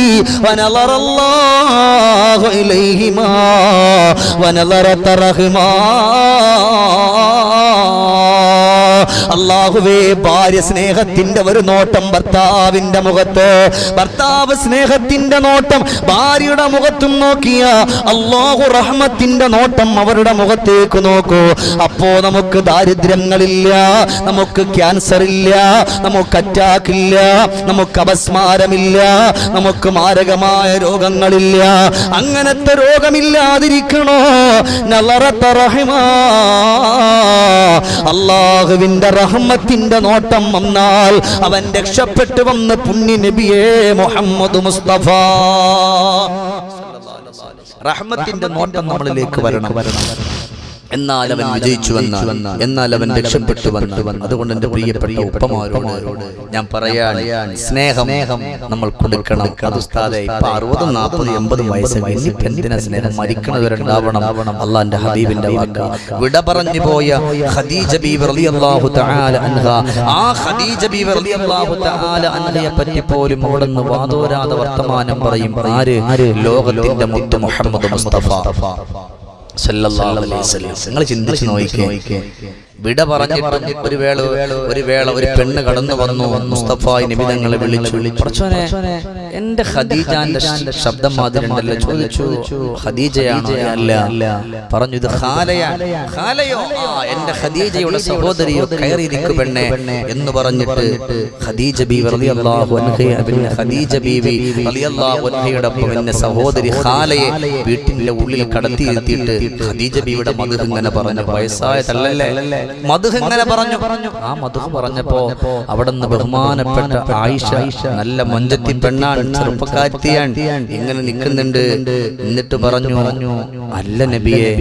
വനളറല്ലാഹു ഇലൈഹിമാ വനളറത റഹ്മാ. അല്ലാഹുവേ, ഭാര്യ സ്നേഹത്തിന്റെ ഒരു നോട്ടം ഭർത്താവിന്റെ മുഖത്ത്, ഭർത്താവ് സ്നേഹത്തിന്റെ നോട്ടം ഭാര്യയുടെ മുഖത്തും നോക്കിയ അല്ലാഹു റഹ്മത്തിന്റെ നോട്ടം അവരുടെ മുഖത്തേക്ക് നോക്കൂ. അപ്പോ നമുക്ക് ദാരിദ്ര്യങ്ങളില്ല, നമുക്ക് ക്യാൻസർ ഇല്ല, നമുക്ക് അറ്റാക്ക് ഇല്ല, നമുക്ക് അപസ്മാരമില്ല, നമുക്ക് മാരകമായ രോഗങ്ങളില്ല. അങ്ങനത്തെ രോഗമില്ലാതിരിക്കണോ? നളറത റഹ്മാ, അല്ലാഹുവിന്റെ റഹ്മത്തിന്റെ നോട്ടം വന്നാൽ അവൻ രക്ഷപ്പെട്ടു വന്ന് പുണ്യ നബിയേ മുഹമ്മദ് മുസ്തഫ റഹ്മത്തിന്റെ നോട്ടം നമ്മളിലേക്ക് വരണം. എന്നാൽ അവൻ വിജയിച്ചു വന്ന, എന്നാൽ അവൻ രക്ഷപ്പെട്ടു വന്ന. അതുകൊണ്ട് എന്റെ പ്രിയപ്പെട്ട ഉപ്പമാരോട് ഞാൻ പറയാണ്, സ്നേഹം നമ്മൾ കൊടുക്കണം. അത് ഉസ്താദേ, ഇപ്പൊ 60, 40, 80 വയസ്സ് കഴിഞ്ഞിട്ട് എന്തിനാ സ്നേഹം? മരിക്കണവരുണ്ടാവണം. അള്ളാന്റെ ഹബീബിന്റെ വാക്ക്. വിട പറഞ്ഞു പോയ ഖദീജ ബീവി റളിയല്ലാഹു തആല അൻഹ, ആ ഖദീജ ബീവി റളിയല്ലാഹു തആല അൻഹയെ പറ്റി പോലും അവിടുന്ന് വാദോരാതെ വർത്തമാനം പറയും. ആര്? ലോകത്തിന്റെ മുത്ത് മുഹമ്മദ് മുസ്തഫ സല്ലല്ലാഹു അലൈഹി വസല്ലം. നിങ്ങൾ ചിന്തിച്ചു നോക്കിക്കേ, വിട പറഞ്ഞിട്ട് ഒരു വേള ഒരു പെണ്ണ് കടന്നു വന്നു. മുസ്തഫ നബി തങ്ങളെ വിളിച്ചു, പടച്ചോനെ, എന്റെ ഖദീജാന്റെ ശബ്ദം മാതിരിണ്ടല്ലോ. ചോദിച്ചു, ഖദീജയാണോ? അല്ല. പറഞ്ഞു, ഇത് ഖാലയോ? എന്റെ ഖദീജയുടെ സഹോദരിയോ? കയറിയിരിക്കു പെണ്ണെ എന്ന് പറഞ്ഞിട്ട് ഖദീജ ബീവി റളിയല്ലാഹു അൻഹയുടെ എന്നെ സഹോദരി ഖാലയെ വീട്ടിന്റെ ഉള്ളിൽ കടത്തിയിരുത്തിയിട്ട് ഖദീജ ബീവിയുടെ മദ്ഹ് ഇങ്ങനെ പറഞ്ഞു. വയസ്സായ തള്ളല്ലേ, മദ്ഹ് ഇങ്ങനെ പറഞ്ഞു. ആ മദ്ഹ് പറഞ്ഞപ്പോ അവിടുന്ന് ബഹുമാനപ്പെട്ട ആയിഷ, നല്ല മൊഞ്ചത്തി പെണ്ണാണ്, ചെറുപ്പക്കാരിയാണ്, ഇങ്ങനെ നിൽക്കുന്നുണ്ട്. എന്നിട്ട് പറഞ്ഞു, അല്ല നബിയെ,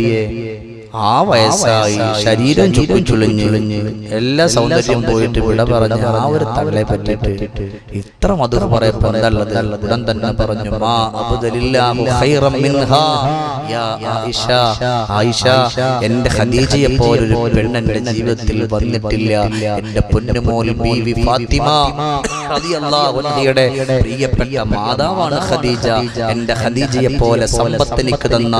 ആ വയസ്സായി, ശരീരം ചുളിഞ്ഞ് എല്ലാ സൗന്ദര്യം പോയിട്ട് വിട പറഞ്ഞ ആ ഒരു തള്ളെ പറ്റിട്ട് ഇത്ര മധുര പറയപ്പോ എന്തല്ലത്? ഉടൻ തന്നെ പറഞ്ഞു, മാ അബ്ദലില്ലാഹു ഖൈറൻ മിൻഹാ യാ ആയിഷ. ആയിഷ, എന്റെ ഖദീജയെ പോലൊരു പെണ്ണ് എന്റെ ജീവിതത്തിൽ വന്നിട്ടില്ല. എന്റെ പൊന്നുമോൾ ബീവി ഫാത്തിമ റളിയല്ലാഹു അൻഹയുടെ പ്രിയപ്പെട്ട മാതാവാണ് ഖദീജ. എന്റെ ഖദീജയെ പോലെ സമ്പത്ത് എനിക്ക് തന്ന,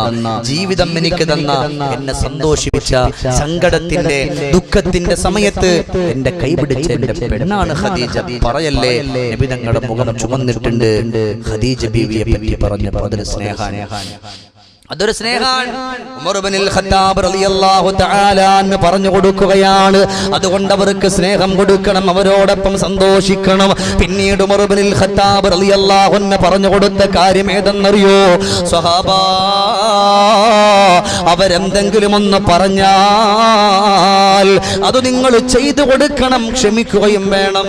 ജീവിതം എനിക്ക് തന്ന, എന്നെ സന്തോഷിപ്പിച്ച, സങ്കടത്തിന്റെ ദുഃഖത്തിന്റെ സമയത്ത് എന്റെ കൈപിടിച്ച എന്റെ പെണ്ണാണ് ഖദീജ. പറയല്ലേ, നബി തങ്ങളുടെ മുഖം ചുമന്നിട്ടുണ്ട് ഖദീജ ബീവിയെ പറ്റി പറഞ്ഞപ്പോൾ അതിന് സ്നേഹാണ്. അതൊരു സ്നേഹമാണ്. ഉമർ ഇബ്നുൽ ഖത്താബ് റളിയല്ലാഹു തആല അൻഹു പറഞ്ഞു കൊടുക്കുകയാണ്, അതുകൊണ്ട് അവർക്ക് സ്നേഹം കൊടുക്കണം, അവരോടൊപ്പം സന്തോഷിക്കണം. പിന്നീട് ഉമർ ഇബ്നുൽ ഖത്താബ് റളിയല്ലാഹു അൻഹു പറഞ്ഞു കൊടുത്ത കാര്യം ഏതെന്നറിയോ? സ്വഹാബാ, അവരെന്തെങ്കിലും ഒന്ന് പറഞ്ഞാൽ അത് നിങ്ങൾ ചെയ്തു കൊടുക്കണം, ക്ഷമിക്കുകയും വേണം.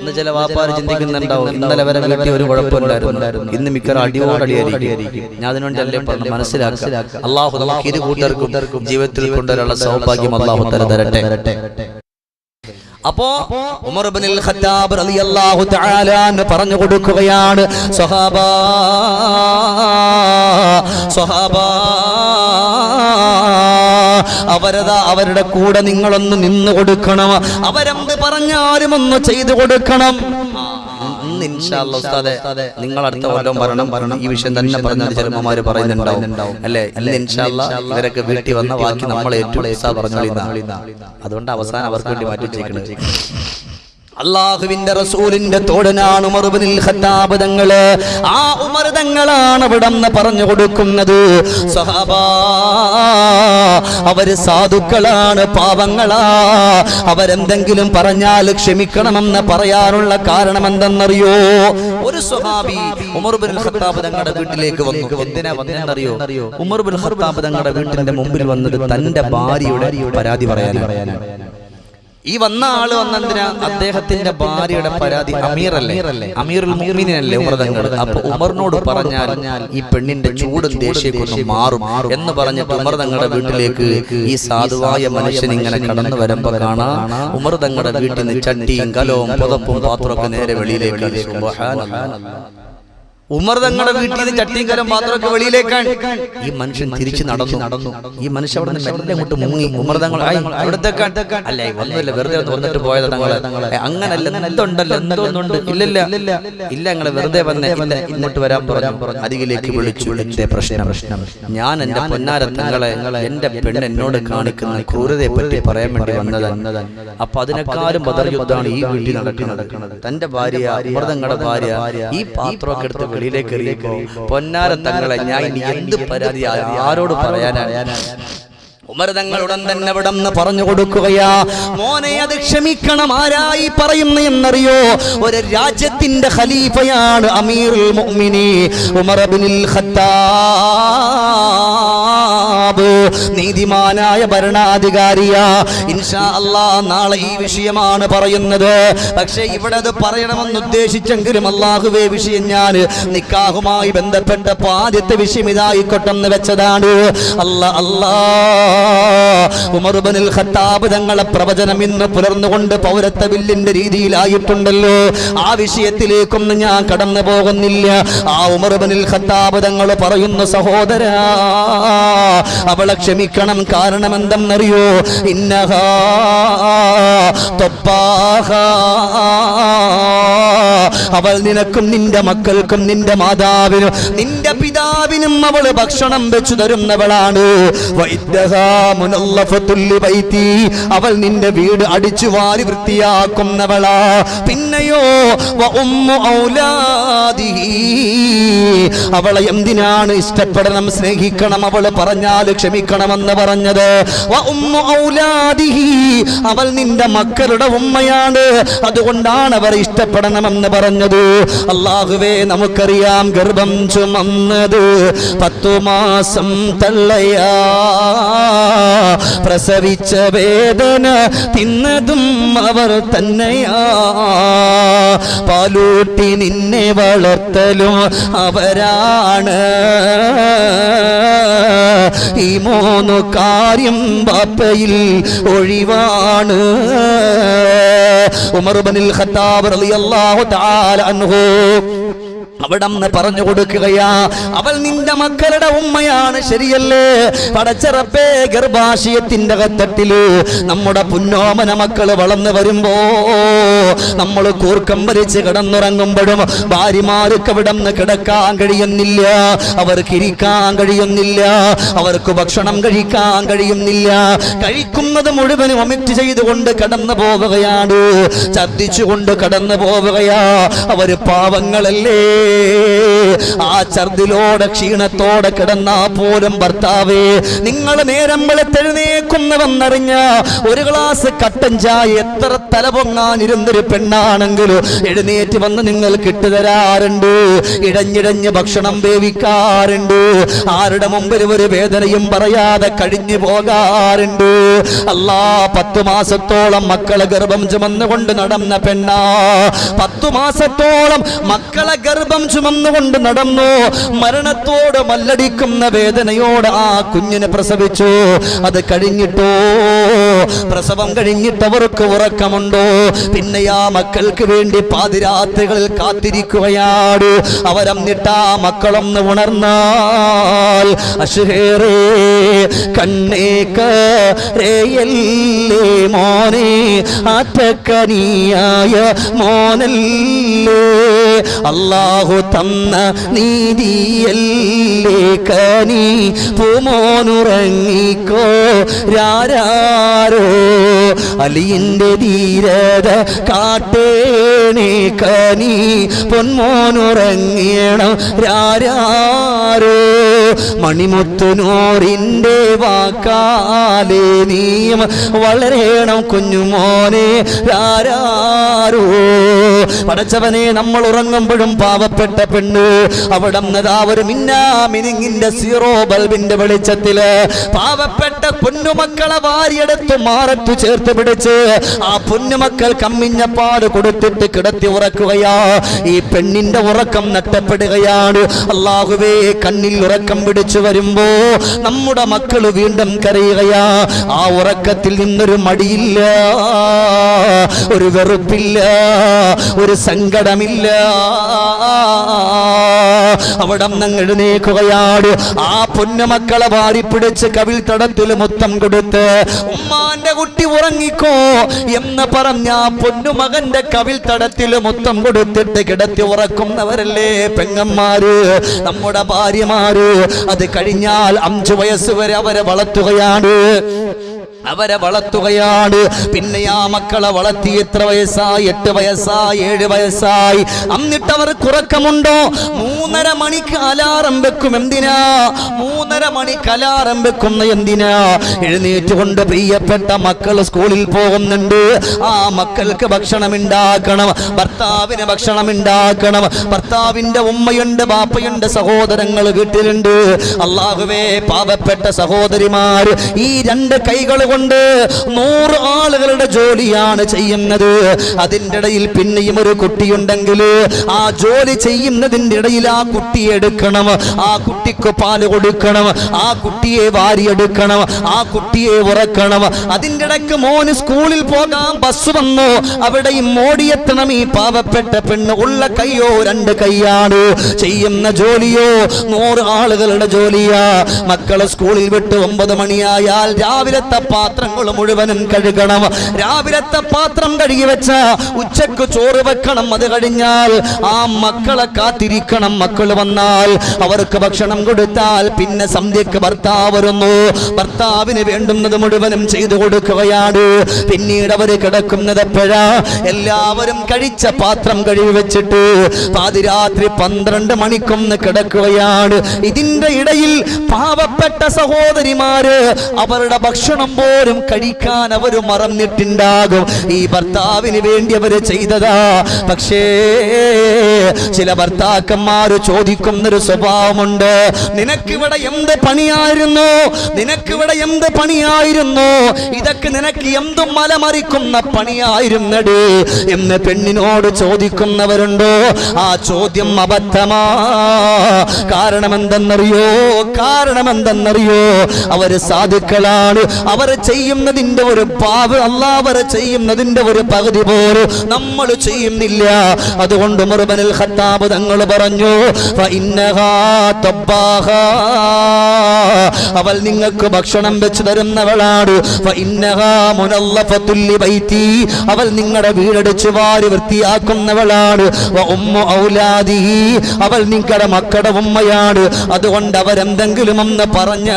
ഇന്ന് ചില വാപ്പാര് ചിന്തിക്കുന്നുണ്ടാവും, ഇന്നലെ വരെ വീട്ടിൽ ഒരു കുഴപ്പമില്ലായിരുന്നു, ഇന്ന് മിക്കവാറും അടിയോടടിയായിരിക്കും. ഞാൻ അതിനുവേണ്ടി പറഞ്ഞു, മനസ്സിലാക്കുക. അള്ളാഹു നമുക്ക് ഇരു കൂട്ടർക്കും ജീവിതത്തിൽ കൊണ്ടുവരാനുള്ള സൗഭാഗ്യം അള്ളാഹു തരട്ടെ. അപ്പോ ഉമർ ഇബ്നുൽ ഖത്താബ് റളിയല്ലാഹു തആല അൻഹു പറഞ്ഞു കൊടുക്കുകയാണ്, സ്വഹാബാ അവരുടെ കൂടെ നിങ്ങളൊന്ന് നിന്നു കൊടുക്കണം, അവരെന്ത് പറഞ്ഞാലും ഒന്ന് ചെയ്തു കൊടുക്കണം. ഇന്ന് ഇൻഷാ അല്ലാഹ് ഉസ്താദേ നിങ്ങൾ അടുത്ത കൊല്ലം പറയണം, ഈ വിഷയം തന്നെ പറഞ്ഞാൽ ചെറുമ്മമാര് പറയുന്നുണ്ടാവും അല്ലേ? ഇന്ന് ഇൻഷാ അല്ലാഹ് ഇവരൊക്കെ വീട്ടിൽ വന്ന ബാക്കി നമ്മളെ ഏറ്റവും പറഞ്ഞോളിന്ന. അതുകൊണ്ട് അവസാനം അവർക്ക് വേണ്ടി മാറ്റി വെച്ചേക്കുന്നത്. അല്ലാഹുവിന്റെ റസൂലിന്റെ തോടനാണ് ഉമർ ഇബ്നുൽ ഖത്താബ് തങ്ങള്. ആ ഉമർ തങ്ങളാണ് ഇവിടെന്ന് പറഞ്ഞു കൊടുക്കുന്നത്, സഹാബാ, അവര് സാധുക്കളാണ്, പാവങ്ങളാ, അവരെന്തെങ്കിലും പറഞ്ഞാൽ ക്ഷമിക്കണമെന്ന് പറയാനുള്ള കാരണം എന്തെന്നറിയോ? ഒരു സ്വഹാബി ഉമർ ഇബ്നുൽ ഖത്താബ് തങ്ങളുടെ വീട്ടിലേക്ക് വന്നു. എന്തിനാ വന്നതെന്നറിയോ? ഉമർ ഇബ്നുൽ ഖത്താബ് തങ്ങളുടെ വീട്ടിന്റെ മുമ്പിൽ വന്നത് തന്റെ ഭാര്യയുടെ പരാതി പറയാനാണ്. ഈ വന്ന ആള് വന്നെന്തിനാ? അദ്ദേഹത്തിന്റെ ഭാര്യയുടെ പരാതി. അമീറല്ലേ, അമീറുൽ മുഅ്മിനീനല്ലേ ഉമർ തങ്ങൾ. അപ്പൊ ഉമറിനോട് പറഞ്ഞാൽ ഈ പെണ്ണിന്റെ ചൂടും ദേഷ്യമൊക്കെ മാറും എന്ന് പറഞ്ഞിട്ട് ഉമർ തങ്ങളുടെ വീട്ടിലേക്ക് ഈ സാധുവായ മനുഷ്യൻ ഇങ്ങനെ കടന്നു വരുമ്പോ കാണാം, ഉമർ തങ്ങളുടെ വീട്ടിൽ നിന്ന് ചട്ടിയും കലവും പുതപ്പും പാത്രമൊക്കെ നേരെ വെളിയിലേക്ക്. സുബ്ഹാനല്ലാഹ്. ഉമർ തങ്ങളുടെ വീട്ടിൽ നിന്ന് ചട്ടിയും കലം പാത്രമൊക്കെ വെളിയിലേക്കാണ്. ഈ മനുഷ്യൻ തിരിച്ചു നടന്നു. ഈ മനുഷ്യൻ അവിടെ നിന്ന് മെല്ലെ അങ്ങോട്ട് മുങ്ങി. ഉമർ തങ്ങൾ അവിടത്തെ അല്ലേ, ഒന്നുമില്ല, വെറുതെ വന്നിട്ട് പോയത് തങ്ങളെ. അങ്ങനല്ല, എന്തുണ്ടല്ലോ, എന്തോന്നുണ്ട്? ഇല്ല ഞങ്ങളെ വെറുതെ വന്നേ, ഇങ്ങോട്ട് വരാൻ പറഞ്ഞു. അരികിലേക്ക് വിളിച്ചു. എന്റെ പ്രശ്നം, ഞാൻ എന്റെ പൊന്നാര തങ്ങളെ, എന്റെ പെണ്ണ് എന്നോട് കാണിക്കുന്ന ക്രൂരതയെ പറ്റി പറയാൻ വേണ്ടി വന്നതാണ്. അപ്പൊ അതിനേക്കാളും ബദർ യുദ്ധമാണ് ഈ വീട്ടിൽ നടക്കുന്നത്. തന്റെ ഭാര്യ, ഉമർ തങ്ങളുടെ ഭാര്യ ഈ പാത്രമൊക്കെ എടുത്ത് വെളിയിലേക്ക് എറിയുമ്പോ, പൊന്നാര തങ്ങളെ, ഞാൻ ഇനി എന്ത് പരാതി ആരോട് പറയാനാണ്? ഉമർ തങ്ങൾ ഉടൻ തന്നെ ഇവിടെന്ന് പറഞ്ഞു കൊടുക്കുകയാ, മോനെ അത് ക്ഷമിക്കണം. ആരായി പറയുന്ന എന്നറിയോ? ഒരു രാജ്യത്തിന്റെ ഖലീഫയാണ് അമീറുൽ മുഅ്മിനീൻ ഉമർ ഇബ്നുൽ ഖത്താബ്, നീതിമാനായ ഭരണാധികാരിയാ. ഇൻഷാ അല്ലാഹ് നാളെ ഈ വിഷയമാണ് പറയുന്നത്. പക്ഷേ ഇവിടെ അത് പറയണമെന്ന് ഉദ്ദേശിച്ചെങ്കിലും അല്ലാഹുവേ, വിഷയം ഞാൻ നിക്കാഹുമായി ബന്ധപ്പെട്ട ആദ്യത്തെ വിഷയം ഇതായിക്കൊട്ടെന്ന് വെച്ചതാണ്. ഉമർ ഇബ്നുൽ ഖത്താബ് തങ്ങളെ പ്രവചനം ഇന്ന് പുലർന്നുകൊണ്ട് പൗരത്വ ബില്ലിന്റെ രീതിയിലായിട്ടുണ്ടല്ലോ. ആ വിഷയത്തിലേക്കൊന്നും ഞാൻ കടന്നു പോകുന്നില്ല. ആ ഉമർ ഇബ്നുൽ ഖത്താബ് തങ്ങൾ പറയുന്നു, സഹോദരാ, അവളെ ക്ഷമിക്കണം. കാരണം എന്തെന്നറിയോ? ഇന്നഹാ തബ്ബാഹ, അവൾ നിനക്കും നിന്റെ മക്കൾക്കും നിന്റെ മാതാവിനും നിന്റെ പിതാവിനും അവള് ഭക്ഷണം വെച്ചു തരുന്നവളാണ്. അവൾ നിന്റെ വീട് അടിച്ചു വാരി വൃത്തിയാക്കുന്നവളാ. പിന്നെയോ അവളെ എന്തിനാണ് ഇഷ്ടപ്പെടണം, സ്നേഹിക്കണം, അവള് പറഞ്ഞാൽ ക്ഷമിക്കണമെന്ന് പറഞ്ഞത്? അവൾ നിന്റെ മക്കളുടെ ഉമ്മയാണ്, അതുകൊണ്ടാണ് അവർ ഇഷ്ടപ്പെടണമെന്ന് പറഞ്ഞത്. അല്ലാഹുവേ, നമുക്കറിയാം, ഗർഭം ചുമന്നത് 10 മാസം തള്ളയാ, പ്രസവിച്ച വേദന തിന്നതും അവർ തന്നെയാ, പാലൂട്ടി നിന്നെ വളർത്തലും അവരാണ്. ഈ 3 കാര്യം ബാപ്പയിൽ ഒഴിവാണ്. ഉമർ ഇബ്നുൽ ഖത്താബ് റളിയല്ലാഹു തആല അൻഹു അവിടന്ന് പറഞ്ഞു കൊടുക്കുകയാ, അവൾ നിന്റെ മക്കളുടെ ഉമ്മയാണ്, ശരിയല്ലേ? പടച്ചറപ്പേ, ഗർഭാശയത്തിന്റെ കത്തട്ടില് നമ്മുടെ പുന്നോമന മക്കള് വളർന്നു വരുമ്പോ നമ്മൾ കൂർക്കം വലിച്ച് കിടന്നുറങ്ങുമ്പോഴും ഭാര്യമാർക്ക് വിടന്ന് കിടക്കാൻ കഴിയുന്നില്ല, അവർക്ക് ഇരിക്കാൻ കഴിയുന്നില്ല, അവർക്ക് ഭക്ഷണം കഴിക്കാൻ കഴിയുന്നില്ല. കഴിക്കുന്നത് മുഴുവനും ഒമിറ്റ് ചെയ്തുകൊണ്ട് കടന്നു പോവുകയാണ്, ഛർദ്ദിച്ചുകൊണ്ട് കടന്നു പോവുകയാ. അവര് പാവങ്ങളല്ലേ? ആ ഛർദിലോടെ ക്ഷീണത്തോടെ കിടന്നാ പോലും ഭർത്താവേ, നിങ്ങൾ നേരം വെളുത്തെഴുന്നേക്കുന്നവെന്നറിഞ്ഞ ഒരു ഗ്ലാസ് കട്ടൻ ചായ എത്ര തലപൊങ്ങാനിരുന്നൊരു പെണ്ണാണെങ്കിലും എഴുന്നേറ്റ് വന്ന് നിങ്ങൾ കിട്ടുതരാറുണ്ട്. ഇടഞ്ഞിടഞ്ഞ് ഭക്ഷണം വേവിക്കാറുണ്ട്. ആരുടെ മുമ്പിൽ ഒരു വേദനയും പറയാതെ കഴിഞ്ഞു പോകാറുണ്ട്. അല്ലാ, 10 മാസത്തോളം മക്കളെ ഗർഭം ചുമന്നുകൊണ്ട് നടന്ന പെണ്ണാ, 10 മാസത്തോളം മക്കളെ ഗർഭം ചുമന്നുകൊണ്ട് നടന്നു. മരണത്തോട് മല്ലടിക്കുന്ന വേദനയോട് ആ കുഞ്ഞിനെ പ്രസവിച്ചു. അത് കഴിഞ്ഞിട്ടോ, പ്രസവം കഴിഞ്ഞിട്ട് അവർക്ക് ഉറക്കമുണ്ടോ? പിന്നെ ആ മക്കൾക്ക് വേണ്ടി പാതിരാത്രികളിൽ കാത്തിരിക്കുകയാണ്. അവരന്നിട്ടാ മക്കളൊന്ന് ഉണർന്നാൽ അശ്ഹേറേ കണ്ണേക്കരയല്ലേ മോനെ, ആറ്റക്കനിയായ മോനല്ലേ, അല്ലാഹു തന്ന നീതിയല്ലേ കനി, പൂമോനുറങ്ങിക്കോ രാരാരോ, അലിയിന്റെ ധീരത കാട്ടേണേ കനി, പൊന്മോനുറങ്ങിയണം രാരാരോ, മണിമുത്തുനൂറിന്റെ വാക്കാലേ നീയും വളരേണം കുഞ്ഞുമോനെ രാരാരോ. പടച്ചവനെ, നമ്മൾ ഉറങ്ങുമ്പോഴും പാവപ്പെട്ട പെണ്ണ് അവിടെ ഒരു മിന്നാമിനിങ്ങിന്റെ സീറോ ബൾബിന്റെ വെളിച്ചത്തില് പാവപ്പെട്ട പൊന്നുമക്കളെ വാരിയെടുത്ത് മാറത്തു ചേർത്ത് പിടിച്ച് ആ പൊന്നുമക്കൾ കമ്മിഞ്ഞപ്പാട് കൊടുത്തിട്ട് കിടത്തി ഉറക്കുകയാ. ഈ പെണ്ണിന്റെ ഉറക്കം നഷ്ടപ്പെടുകയാണ്. അല്ലാഹുവേ, കണ്ണിൽ ഉറക്കം പിടിച്ചു വരുമ്പോ നമ്മുടെ മക്കൾ വീണ്ടും കരയുകയാ. ആ ഉറക്കത്തിൽ നിന്നൊരു മടിയില്ല, ഒരു വെറുപ്പില്ല, ഒരു സങ്കടമില്ല. അവിടെ എഴുന്നേക്കുകയാണ്. ആ പൊന്നുമക്കളെ വാരിപ്പിടിച്ച് കവിൾ തടത്തിൽ മുത്തം കൊടുത്ത് ഉമ്മാന്റെ കുട്ടി ഉറങ്ങിക്കോ എന്ന് പറഞ്ഞ ആ പൊന്നുമകന്റെ കവിൾ തടത്തിൽ മുത്തം കൊടുത്തിട്ട് കിടത്തി ഉറക്കുന്നവരല്ലേ പെങ്ങന്മാര്, നമ്മുടെ ഭാര്യമാര്. അത് കഴിഞ്ഞാൽ 5 വയസ്സ് വരെ അവരെ വളർത്തുകയാണ്. പിന്നെ ആ മക്കളെ വളർത്തി എത്ര വയസ്സായി? 8 വയസ്സായി, 7 വയസ്സായി. എന്നിട്ട് അവർക്ക് ഉറക്കമുണ്ടോ? 3:30 മണിക്ക് അലാറം വെക്കും. എന്തിനാ 3:30 മണിക്ക് അലാറം വെക്കുന്ന? എന്തിനാ? എഴുന്നേറ്റുകൊണ്ട് പ്രിയപ്പെട്ട മക്കൾ സ്കൂളിൽ പോകുന്നുണ്ട്. ആ മക്കൾക്ക് ഭക്ഷണം ഉണ്ടാക്കണം, ഭർത്താവിന് ഭക്ഷണം ഉണ്ടാക്കണം. ഭർത്താവിന്റെ ഉമ്മയുണ്ട്, ബാപ്പയുണ്ട്, സഹോദരങ്ങൾ വീട്ടിലുണ്ട്. അല്ലാഹുവേ, പാവപ്പെട്ട സഹോദരിമാര് ഈ 2 കൈകൾ കൊണ്ട് 100 ആളുകളുടെ ജോലിയാണ് ചെയ്യുന്നത്. അതിൻ്റെ ഇടയിൽ പിന്നെയും ഒരു കുട്ടിയുണ്ടെങ്കിൽ ആ ജോലി ചെയ്യുന്നതിൻ്റെ ഇടയിൽ ആ കുട്ടിയെ എടുക്കണം, ആ കുട്ടിക്ക് പാല് കൊടുക്കണം, ആ കുട്ടിയെ വാരിയെടുക്കണം, ആ കുട്ടിയെ ഉറക്കണം. അതിൻ്റെ ഇടയ്ക്ക് മോന് സ്കൂളിൽ പോകാൻ ബസ് വന്നു, അവിടെയും ഓടിയെത്തണം. ഈ പാവപ്പെട്ട പെണ്ണ് ഉള്ള കൈയോ 2 കൈയാണ്, ചെയ്യുന്ന ജോലിയോ 100 ആളുകളുടെ ജോലിയാ. മക്കളെ സ്കൂളിൽ വിട്ട് 9 മണിയായാൽ രാവിലത്തെ പാത്രങ്ങൾ മുഴുവനും കഴുകണം. രാവിലത്തെ പാത്രം കഴുകി വെച്ച ഉച്ചക്ക് ചോറ് വെക്കണം. അത് കഴിഞ്ഞാൽ ആ മക്കളെ കാത്തിരിക്കണം. മക്കൾ വന്നാൽ അവർക്ക് ഭക്ഷണം കൊടുത്താൽ പിന്നെ സന്ധ്യക്ക് ഭർത്താവ് വരുന്നു. ഭർത്താവിന് വേണ്ടുന്നത് മുഴുവനും ചെയ്തു കൊടുക്കുകയാണ്. പിന്നീട് അവര് കിടക്കുന്നത് എപ്പോഴാ? എല്ലാവരും കഴിച്ച പാത്രം കഴുകി വെച്ചിട്ട് പാതിരാത്രി 12 മണിക്കൊന്ന് കിടക്കുകയാണ്. ഇതിന്റെ ഇടയിൽ പാവപ്പെട്ട സഹോദരിമാര് അവരുടെ ഭക്ഷണം പോലും കഴിക്കാൻ അവർ മറന്നിട്ടുണ്ടാകും. ഈ ഭർത്താവിന് വേണ്ടി അവർ ചെയ്തതാ. പക്ഷേ ചില ഭർത്താക്കന്മാര് ചോദിക്കുന്നൊരു സ്വഭാവമുണ്ട്, നിനക്കിവിടെ എന്ത് പണിയായിരുന്നു? നിനക്കിവിടെ എന്ത് പണിയായിരുന്നു? ഇതൊക്കെ നിനക്ക് എന്തും മലമറിക്കുന്ന പണിയായിരുന്നടി എന്ന് പെണ്ണിനോട് ചോദിക്കുന്നവരുണ്ടോ? ആ ചോദ്യം അബദ്ധമാ. കാരണം എന്തെന്നറിയോ? അവര് സാധുക്കളാണ്, അവർ ചെയ്യുന്നതിന്റെ ഒരു പാവ് അള്ളാഹ് ചെയ്യുന്നതിന്റെ ഒരു പകുതി പോലും നമ്മൾ ചെയ്യുന്നില്ല. അതുകൊണ്ട് ഉമർ ഇബ്നുൽ ഖത്താബ് തങ്ങൾ പറഞ്ഞു, അവൾ നിങ്ങൾക്ക് ഭക്ഷണം വെച്ച് തരുന്നവളാണ്. അവൾ നിങ്ങളുടെ വീടടിച്ചു വാരി വൃത്തിയാക്കുന്നവളാണ്. അവൾ നിങ്ങളുടെ മക്കളുടെ ഉമ്മയാണ്. അതുകൊണ്ട് അവരെന്തെങ്കിലും ഒന്ന് പറഞ്ഞ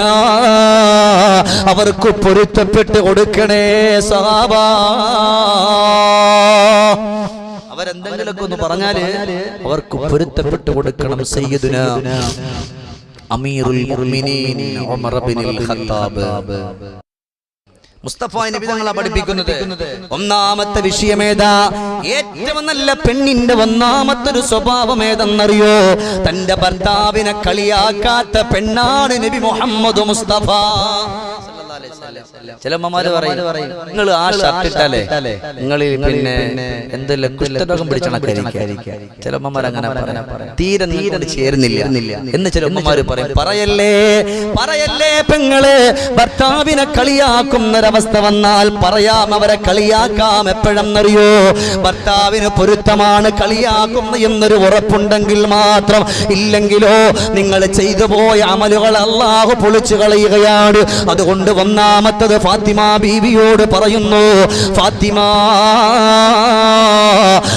അവർക്ക് പൊരുത്തപ്പെട്ട് കൊടുക്കണേ സഹാബാ. അവരെന്തെങ്കിലുമൊക്കെ ഒന്ന് പറഞ്ഞാല് അവർക്ക് പൊരുത്തപ്പെട്ട് കൊടുക്കണം. സയ്യിദുനാ അമീറുൽ മുഅ്മിനീൻ ഉമർ ഇബ്നുൽ ഖത്താബ് മുസ്തഫ നബി തങ്ങളെ പഠിപ്പിക്കുന്നത് ഒന്നാമത്തെ വിഷയമേതാ? ഏറ്റവും നല്ല പെണ്ണിന്റെ ഒന്നാമത്തെ ഒരു സ്വഭാവം ഏതെന്നറിയോ? തന്റെ ഭർത്താവിനെ കളിയാക്കാത്ത പെണ്ണാണ് നബി മുഹമ്മദ് മുസ്തഫ. ചില അമ്മമാര് പറയും, നിങ്ങൾ ആ ഷർട്ട് ഇട്ടാലേ നിങ്ങൾ പിന്നെ എന്തെല്ലാം കുഷ്ഠരോഗം പിടിച്ചണക്കായിരിക്കും. ചില അമ്മമാർ അങ്ങനെ തീരെ ചേരുന്നില്ല എന്ന് ചില അമ്മമാര് പറയും. പറയല്ലേ പെങ്ങളെ, ഭർത്താവിനെ കളിയാക്കുന്നൊരവസ്ഥ വന്നാൽ പറയാം, അവരെ കളിയാക്കാം. എപ്പോഴെന്നറിയോ? ഭർത്താവിന് പൊരുത്തമാണ് കളിയാക്കുന്ന എന്നൊരു ഉറപ്പുണ്ടെങ്കിൽ മാത്രം. ഇല്ലെങ്കിലോ നിങ്ങൾ ചെയ്തു പോയ അമലുകൾ അല്ലാഹു പൊളിച്ചു കളയുകയാണ്. അതുകൊണ്ട് ഒന്നാമത്തത് ഫാത്തിമ ബീവിയോട് പറയുന്നു, ഫാത്തിമ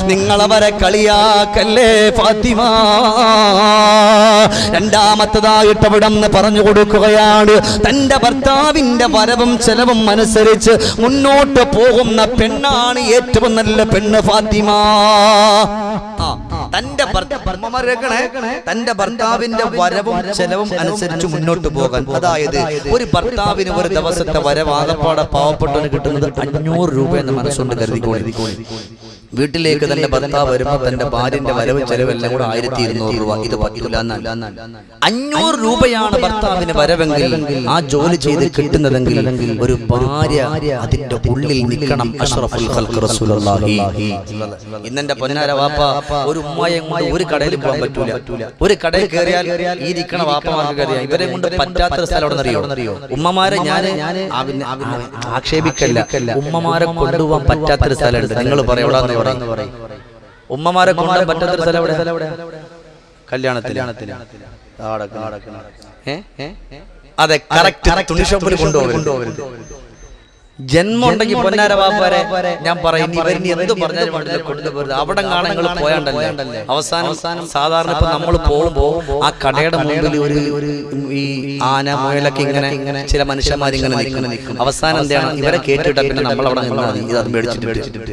നിങ്ങളവരെ കളിയാക്കല്ലേ ഫാത്തിമ. രണ്ടാമത്തതായിട്ട് അവിടെന്ന് പറഞ്ഞു കൊടുക്കുകയാണ്, തന്റെ ഭർത്താവിന്റെ വരവും ചെലവും അനുസരിച്ച് മുന്നോട്ട് പോകുന്ന പെണ്ണാണ് ഏറ്റവും നല്ല പെണ്ണ് ഫാത്തിമ. തന്റെ ഭർത്താവിന്റെ വരവും ചെലവും അനുസരിച്ച് മുന്നോട്ട് പോകാൻ. അതായത് ഒരു ഭർത്താവിന് ഒരു ദിവസത്തെ വരവ് ആകപ്പാടെ പാവപ്പെട്ടവന് കിട്ടുന്നത് 500 രൂപ എന്ന് മനസ്സുകൊണ്ട് കരുതിക്കോളി. വീട്ടിലേക്ക് തന്റെ ഭർത്താവ് വരുമ്പോൾ തന്റെ ഭാര്യന്റെ വരവ് ചെലവെല്ലാം കൂടെ 1200 രൂപ. ഇത് പറ്റില്ല. 500 രൂപയാണ് ഭർത്താവിന് വരവെങ്കിൽ, ആ ജോലി ചെയ്ത് കിട്ടുന്നതെങ്കിൽ ഒരു ഭാര്യ അതിന്റെ ഉള്ളിൽ നിൽക്കണം. അഷ്റഫുൽ ഖൽഖ് റസൂലുള്ളാഹി. ഇന്നെന്റെ പൊന്നാര വാപ്പ ഒരു ഉമ്മയെ കൊണ്ട് ഒരു കടയിൽ പോകാൻ പറ്റൂല. ഒരു കടയിൽ കയറിയാൽ ഈ ഇരിക്കണ വാപ്പമാർക്ക് കയറിയാൽ ഇവരെ കൊണ്ട് പറ്റാത്തൊരു സ്ഥലം എവിടെന്നറിയോ? ഉമ്മമാരെ ഞാൻ ആക്ഷേപിക്കല്ല, ഉമ്മമാരെ കൊണ്ടുപോകാൻ പറ്റാത്തൊരു സ്ഥലമുണ്ട്. നിങ്ങൾ പറയാം ഉമ്മമാരെ കൊണ്ടുപോകാൻ പറ്റാത്തൊരു സ്ഥലം എവിടെ? കല്യാണത്തിന്. അതെ, കറക്റ്റ്. തുണിഷോപ്പിൽ കൊണ്ടുപോകരുത്. ജന്മം ഉണ്ടെങ്കിൽ പൊന്നാര വാപ്പാരെ ഞാൻ പറയും, ഇവരിനി എന്ത് പറഞ്ഞാലും കൊണ്ടുപോകരുത്. അവിടെ കാണാൻ നിങ്ങൾ പോയാണ്ടല്ലേ അവസാനം സാധാരണ ഇപ്പൊ നമ്മൾ പോകുമ്പോ ആ കടയുടെ മുമ്പിൽ ഒരു ഈ ആന മുയലൊക്കെ ഇങ്ങനെ ചില മനുഷ്യന്മാരിങ്ങനെ നിൽക്കും. അവസാനം എന്താണ് ഇവരെ കേട്ടിട്ടാ പിന്നെ നമ്മൾ അവിടെ നിന്നാൽ മതി. ഇത് മേടിച്ചിട്ട്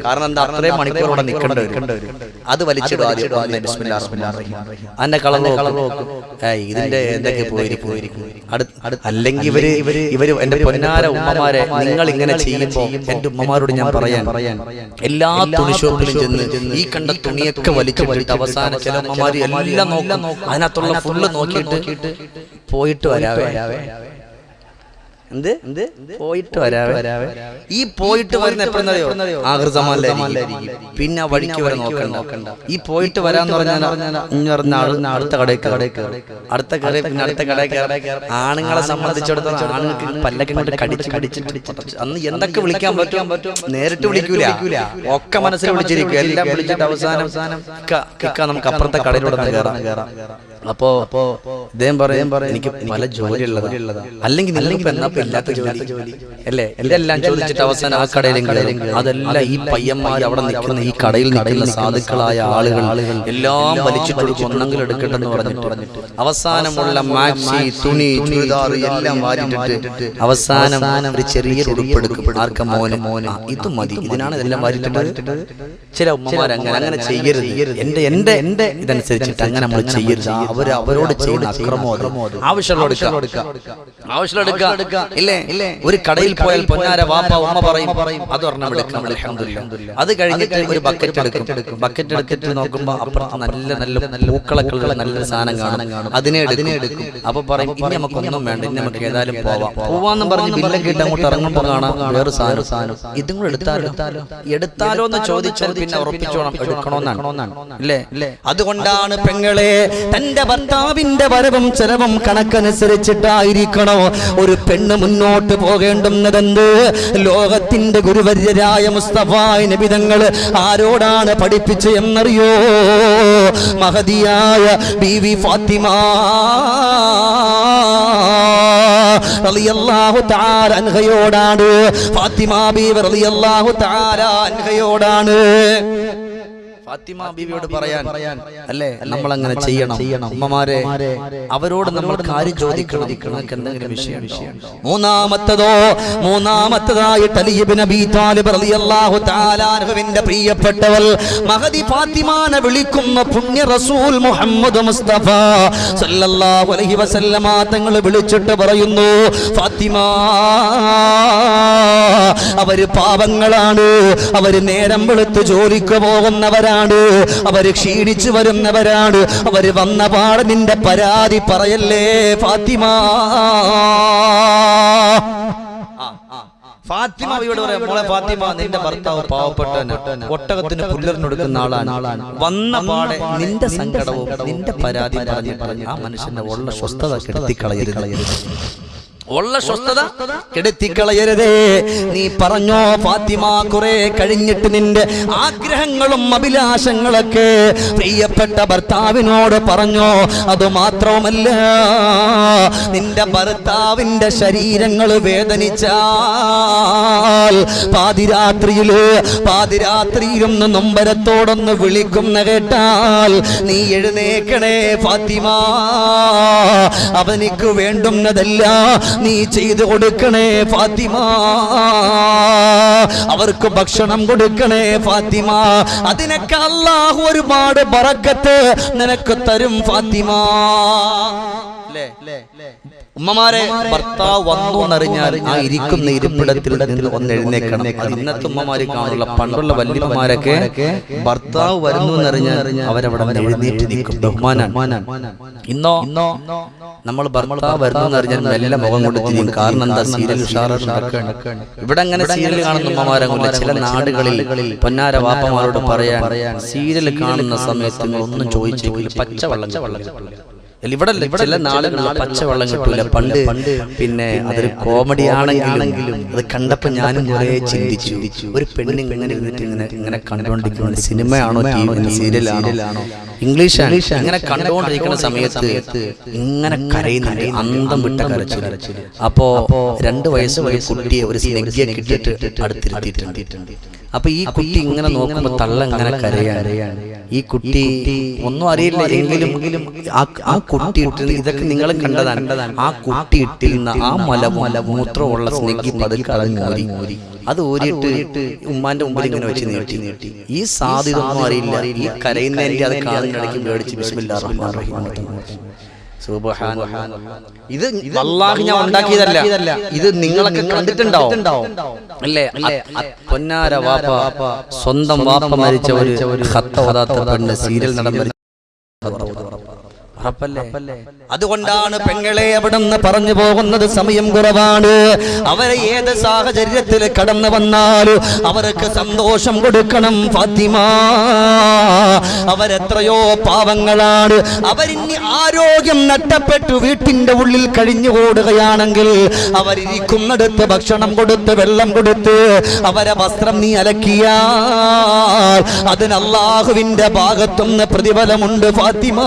കാരണം എന്താ അത്രയും മണിക്കൂർ അവിടെ നിൽക്കേണ്ടി. അത് വലിച്ചിടും. അതിന്റെ കളർ ഇതിന്റെ എന്തൊക്കെ പോയിരിക്കും. അല്ലെങ്കിൽ ഇവര് എന്റെ പൊന്നാര ഉമ്മമാരെ നിങ്ങൾ ഇങ്ങനെ ചെയ്യുമ്പോ എന്റെ ഉമ്മമാരോട് ഞാൻ പറയാൻ, എല്ലാ തുണിഷോപ്പിലും ചെന്ന് ഈ കണ്ട തുണിയൊക്കെ വലിച്ചിട്ട് അവസാനം ചില ഉമ്മമാര് എല്ലാം നോക്കാം, അതിനകത്തുള്ള ഫുള്ള് നോക്കിയിട്ട് പോയിട്ട് വരാവേ. പോയിട്ട് വരാവേ. ഈ പോയിട്ട് വരുന്ന എപ്പോഴെന്നറിയോ? ആകൃതമായിരിക്കും. പിന്നെ വഴിക്ക് വരെ നോക്കണ്ട. ഈ പോയിട്ട് വരാന്ന് പറഞ്ഞാൽ അടുത്ത കടയിൽ അടുത്ത കടയിൽ ആണുങ്ങളെ സംബന്ധിച്ചിടത്തോളം ആണുങ്ങൾക്ക് പല്ലൊക്കെ കൊണ്ട് കടിച്ചിട്ട് അന്ന് എന്തൊക്കെ വിളിക്കാൻ പറ്റും നേരിട്ട് വിളിക്കൂല, ഒക്കെ മനസ്സിൽ വിളിച്ചിരിക്കും. എല്ലാം വിളിച്ചിട്ട് അവസാനം നമുക്ക് അപ്പുറത്തെ കടയിലൂടെ കയറാം. അപ്പോ ഇദ്ദേഹം പറയും, എനിക്ക് പല ജോലി ഉള്ളതാ, അല്ലെങ്കിൽ എന്നാ ഇല്ലാത്ത ജോലി അല്ലേ, എല്ലാം ചോദിച്ചിട്ട് അവസാനം ആ കടയിലെങ്കിലും അതെല്ലാം ഈ പയ്യന്മാർ അവിടെ നിൽക്കുന്ന ഈ കടയിൽ നിൽക്കുന്ന സാധുക്കളായ ആളുകൾ എല്ലാം വലിച്ചിട്ട് ഒന്നെങ്കിലും എടുക്കട്ടെന്ന് പറഞ്ഞിട്ട് അവസാനമുള്ള മാക്സി തുണി ചുരിദാർ എല്ലാം വാരിട്ടിട്ട് അവസാനം ഒരു ചെറിയ ഉടുപ്പെടുക്കും. ആർക്ക മോന് ഇത് മതി, ഇതിനാണ് ഇതെല്ലാം വാരിട്ടിട്ട്. ചില ഉമ്മമാർ അങ്ങനെ ചെയ്യരുത്. എന്റെ ഇതനുസരിച്ചിട്ട് അങ്ങനെ നമ്മൾ ചെയ്യരുത്. അവരോട് ചെയ്യുന്ന അക്രമോ ആവശ്യമെടുക്കുക ഇല്ലേ? ഒരു കടയിൽ പോയാൽ പൊന്നാര വാപ്പ ഉമ്മ പറയും അത് ഒരെണ്ണം എടുക്കാം, അൽഹംദുലില്ലാഹ്. അത് കഴിഞ്ഞിട്ട് ഒരു ബക്കറ്റ് എടുത്തിട്ട് നോക്കുമ്പോ അപ്പുറത്ത് നല്ല പൂക്കളൊക്കെ നല്ലൊരു സാധനം കാണും, അതിനെ എടുക്കും. അപ്പൊ പറയും ഇനി നമുക്കൊന്നും വേണ്ട, ഇനി നമുക്ക് ഏതായാലും പോവാന്നും പറഞ്ഞ് ബില്ലും കിട്ടാൻ അങ്ങോട്ട് ഇറങ്ങുമ്പോ കാണാം വേറെ സാധനം. ഇതും കൂടെ എടുത്താലോ എന്ന് ചോദിച്ചാൽ പിന്നെ ഉറപ്പിച്ചോണം എടുക്കണമെന്നാണ് അല്ലേ? അതുകൊണ്ടാണ് പെങ്ങളെ തന്റെ ഭർത്താവിന്റെ വരവും ചെലവും കണക്കനുസരിച്ചിട്ടായിരിക്കണോ ഒരു പെണ്ണ് ചെന്ന് മുന്നോട്ട് പോകേണ്ടുന്നതെന്ത്? ലോകത്തിന്റെ ഗുരുവര്യരായ മുസ്തഫ നബി തങ്ങൾ ആരോടാണ് പഠിപ്പിച്ച് എന്നറിയോ? മഹദിയായ ബീവി ഫാത്തിമ റളിയല്ലാഹു തആല അൻഹയോടാണ്. ഫാത്തിമ ബീവി റളിയല്ലാഹു തആല അൻഹയോടാണ്. ഫാത്തിമ ബീവിയോട് പറയാൻ അല്ലേ നമ്മൾ അങ്ങനെ ചെയ്യണം. ഉമ്മമാരെ, അവരോട് നമ്മൾ കാര്യം ചോദിക്കണം. നിങ്ങൾക്ക് എന്തെങ്കിലും വിഷയം? മൂന്നാമത്തതായിട്ട് അലി ഇബ്നു അബീ താലിബ് റളിയല്ലാഹു തആല അൻഹുവിന്റെ പ്രിയപ്പെട്ടവൾ മഹദി ഫാത്തിമാനെ വിളിക്കുന്ന പുണ്യ റസൂൽ മുഹമ്മദ് മുസ്തഫ സല്ലല്ലാഹു അലൈഹി വസല്ലമ തങ്ങൾ വിളിച്ചിട്ട് പറയുന്നു, ഫാത്തിമ അവര് പാപങ്ങളാണ്, അവര് നേരം വെളുത്ത് ജോലിക്ക് പോകുന്നവരാണ്, അവര് ക്ഷീണിച്ചു വരുന്നവരാണ്, അവര് വന്ന പാട് നിന്റെ പരാതി പറയല്ലേ ഫാത്തിമ. ഫാത്തിമ ബീവിയോട് പറയാം, മോളെ ഫാത്തിമ, നിന്റെ ഭർത്താവ് പാവപ്പെട്ടവനാണ്, ഒട്ടകത്തിന് പുല്ലറിനൊടുക്കുന്ന ആളാണ്, വന്ന പാടെ നിന്റെ സങ്കടവും നിന്റെ പരാതി പറഞ്ഞ് ആ മനുഷ്യന്റെ ഉള്ള സ്വസ്ഥത കെടുത്തിക്കളയരുത്, ഉള്ള സ്വസ്ഥത കെടുത്തിക്കളയരുതേ. നീ പറഞ്ഞോ ഫാത്തിമ, കുറെ കഴിഞ്ഞിട്ട് നിന്റെ ആഗ്രഹങ്ങളും അഭിലാഷങ്ങളൊക്കെ പ്രിയപ്പെട്ട ഭർത്താവിനോട് പറഞ്ഞോ. അതുമാത്രവുമല്ല, നിന്റെ ഭർത്താവിന്റെ ശരീരങ്ങൾ വേദനിച്ചാൽ പാതിരാത്രിയിലൊന്ന് നൊമ്പരത്തോടൊന്ന് വിളിക്കുന്ന കേട്ടാൽ നീ എഴുന്നേക്കണേ ഫാത്തിമ. അവനിക്ക് വേണ്ടുന്നതല്ല നീ ചെയ്തു കൊടുക്കണേ ഫാത്തിമ, അവർക്ക് ഭക്ഷണം കൊടുക്കണേ ഫാത്തിമ. അതിനൊക്കെ അല്ലാഹു ഒരുപാട് ബറക്കത്ത് നിനക്ക് തരും ഫാത്തിമ. ഉമ്മമാരെ, ഭർത്താവ് വന്നു എന്നറിഞ്ഞാൽ ആ ഇരിക്കുന്ന ഇരിപ്പിടത്തിൽ നിന്ന് ഒന്ന് എഴുന്നേക്കണം. അത് ഇന്നത്തെ ഉമ്മമാര് കാണുള്ള പണ്ടുള്ള വല്യമ്മമാരൊക്കെ ഭർത്താവ് വരുന്നു എന്നറിഞ്ഞാൽ അവരവിടെ എഴുന്നേറ്റ് നിൽക്കും, ബഹുമാനാണ്. ഇന്നോ നമ്മൾ ഭർത്താവ് വരുന്നു എന്നറിഞ്ഞാൽ മെല്ലെ മുഖം കൊണ്ട് തിരിയും. കാരണം എന്താ? സീരിയൽ ഉഷാറാണ്. ഇവിടെ അങ്ങനെ സീരിയൽ കാണുന്ന ഉമ്മമാരങ്ങുള്ള ചില നാടുകളിൽ പൊന്നാര വാപ്പമാരോട് പറയാൻ, സീരിയൽ കാണുന്ന സമയത്ത് നിങ്ങൾ ഒന്നും ചോദിച്ചെങ്കിൽ പച്ചവെള്ളം ഇവിടെ ചില നാളുകളിൽ പച്ചവെള്ളം കിട്ടൂല. പണ്ട് പിന്നെ അതൊരു കോമഡി ആണെങ്കിലും അത് കണ്ടപ്പോ ഞാനും കുറെ ചിന്തിച്ചു, ഒരു പെണ്ണ് ഇങ്ങനെ ഇങ്ങനെ കണ്ടുകൊണ്ടിരിക്കുന്ന സിനിമയാണോ സീരിയലാണോ ഇംഗ്ലീഷാണ് ഇങ്ങനെ കണ്ടുകൊണ്ടിരിക്കുന്ന സമയത്ത് ഇങ്ങനെ കരയുന്നുണ്ട്, അന്തം വിട്ട കരച്ചിൽ. അപ്പോ 2 വയസ്സുള്ള കുട്ടിയെ ഒരു സ്നെഗ്ഗിയെ കിട്ടിയിട്ട് അടുത്തിരുത്തിയിട്ടുണ്ട്. അപ്പൊ ഈ കുട്ടി ഇങ്ങനെ നോക്കുമ്പോ തള്ള ഇങ്ങനെ കരയാണ്. ഈ കുട്ടി ഒന്നും അറിയില്ല എങ്കിലും ആ കുട്ടി ഇതൊക്കെ നിങ്ങൾ കണ്ടതാണ്. ആ കുട്ടി ഇട്ടിരുന്ന ആ മൂത്രമുള്ള സ്നെഗ്ഗി പതുക്കെ അത് ഊരിയിട്ട് ഉമ്മാന്റെ മുമ്പിൽ ഇങ്ങനെ വെച്ച് നീട്ടി. ഈ സാധ്യതൊന്നും അറിയില്ല. ഈ കരയുന്നതിന്റെ അത് കാതിനിടയ്ക്ക് മേടിച്ച് ബിസ്മില്ലാഹിർ റഹ്മാനിർ റഹീം. ഇത് അല്ലാഹു ഞാൻ ഉണ്ടാക്കിയതല്ല, ഇത് നിങ്ങളൊക്കെ കണ്ടിട്ടുണ്ടാവും അല്ലേ? പൊന്നാര വാപ്പ, സ്വന്തം വാപ്പ മരിച്ച ഒരു ഖത്ത് ഓതാത്ത പെണ്ണ് സീരിയൽ നടൻ. അതുകൊണ്ടാണ് പെങ്ങളെ അവിടുന്ന് പറഞ്ഞു പോകുന്നത്, സമയം കുറവാണ്. അവരെ ഏത് സാഹചര്യത്തിൽ കടന്നു വന്നാലും അവർക്ക് സന്തോഷം കൊടുക്കണം ഫാത്തിമ. അവരെത്രയോ പാവങ്ങളാണ്. അവരിനി ആരോഗ്യം നഷ്ടപ്പെട്ടു വീട്ടിന്റെ ഉള്ളിൽ കഴിഞ്ഞുകൂടുകയാണെങ്കിൽ അവരിയ്ക്കുന്നിടത്ത് ഭക്ഷണം കൊടുത്ത് വെള്ളം കൊടുത്ത് അവരെ വസ്ത്രം നീ അലക്കിയാൽ അതിന് അല്ലാഹുവിന്റെ ഭാഗത്തുനിന്ന് പ്രതിഫലമുണ്ട് ഫാത്തിമ.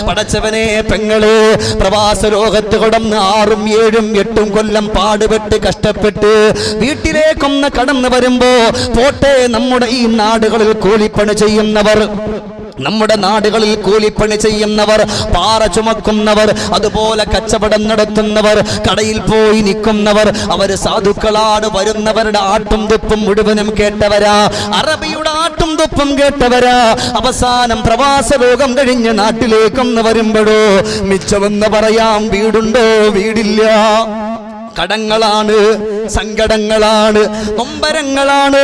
പടച്ചവനെ, പെങ്ങളെ, പ്രവാസ ലോകത്ത് കടന്ന് 6, 7, 8 കൊല്ലം പാടുപെട്ട് കഷ്ടപ്പെട്ട് വീട്ടിലേക്കൊന്ന് കടന്നു വരുമ്പോ പോട്ടെ, നമ്മുടെ ഈ നാടുകളിൽ കൂലിപ്പണി ചെയ്യുന്നവർ, നമ്മുടെ നാടുകളിൽ കൂലിപ്പണി ചെയ്യുന്നവർ, പാറ ചുമക്കുന്നവർ, അതുപോലെ കച്ചവടം നടത്തുന്നവർ, കടയിൽ പോയി നിൽക്കുന്നവർ, അവര് സാധുക്കളാണ്. വരുന്നവരുടെ ആട്ടും തുപ്പും മുഴുവനും കേട്ടവരാ, അറബിയുടെ ആട്ടും തുപ്പും കേട്ടവരാ. അവസാനം പ്രവാസ ലോകം കഴിഞ്ഞ് നാട്ടിലേക്കൊന്ന് വരുമ്പോഴോ മിച്ചമെന്ന് പറയാം വീടുണ്ടോ? വീടില്ല. കടങ്ങളാണ്, സങ്കടങ്ങളാണ്, നൊമ്പരങ്ങളാണ്.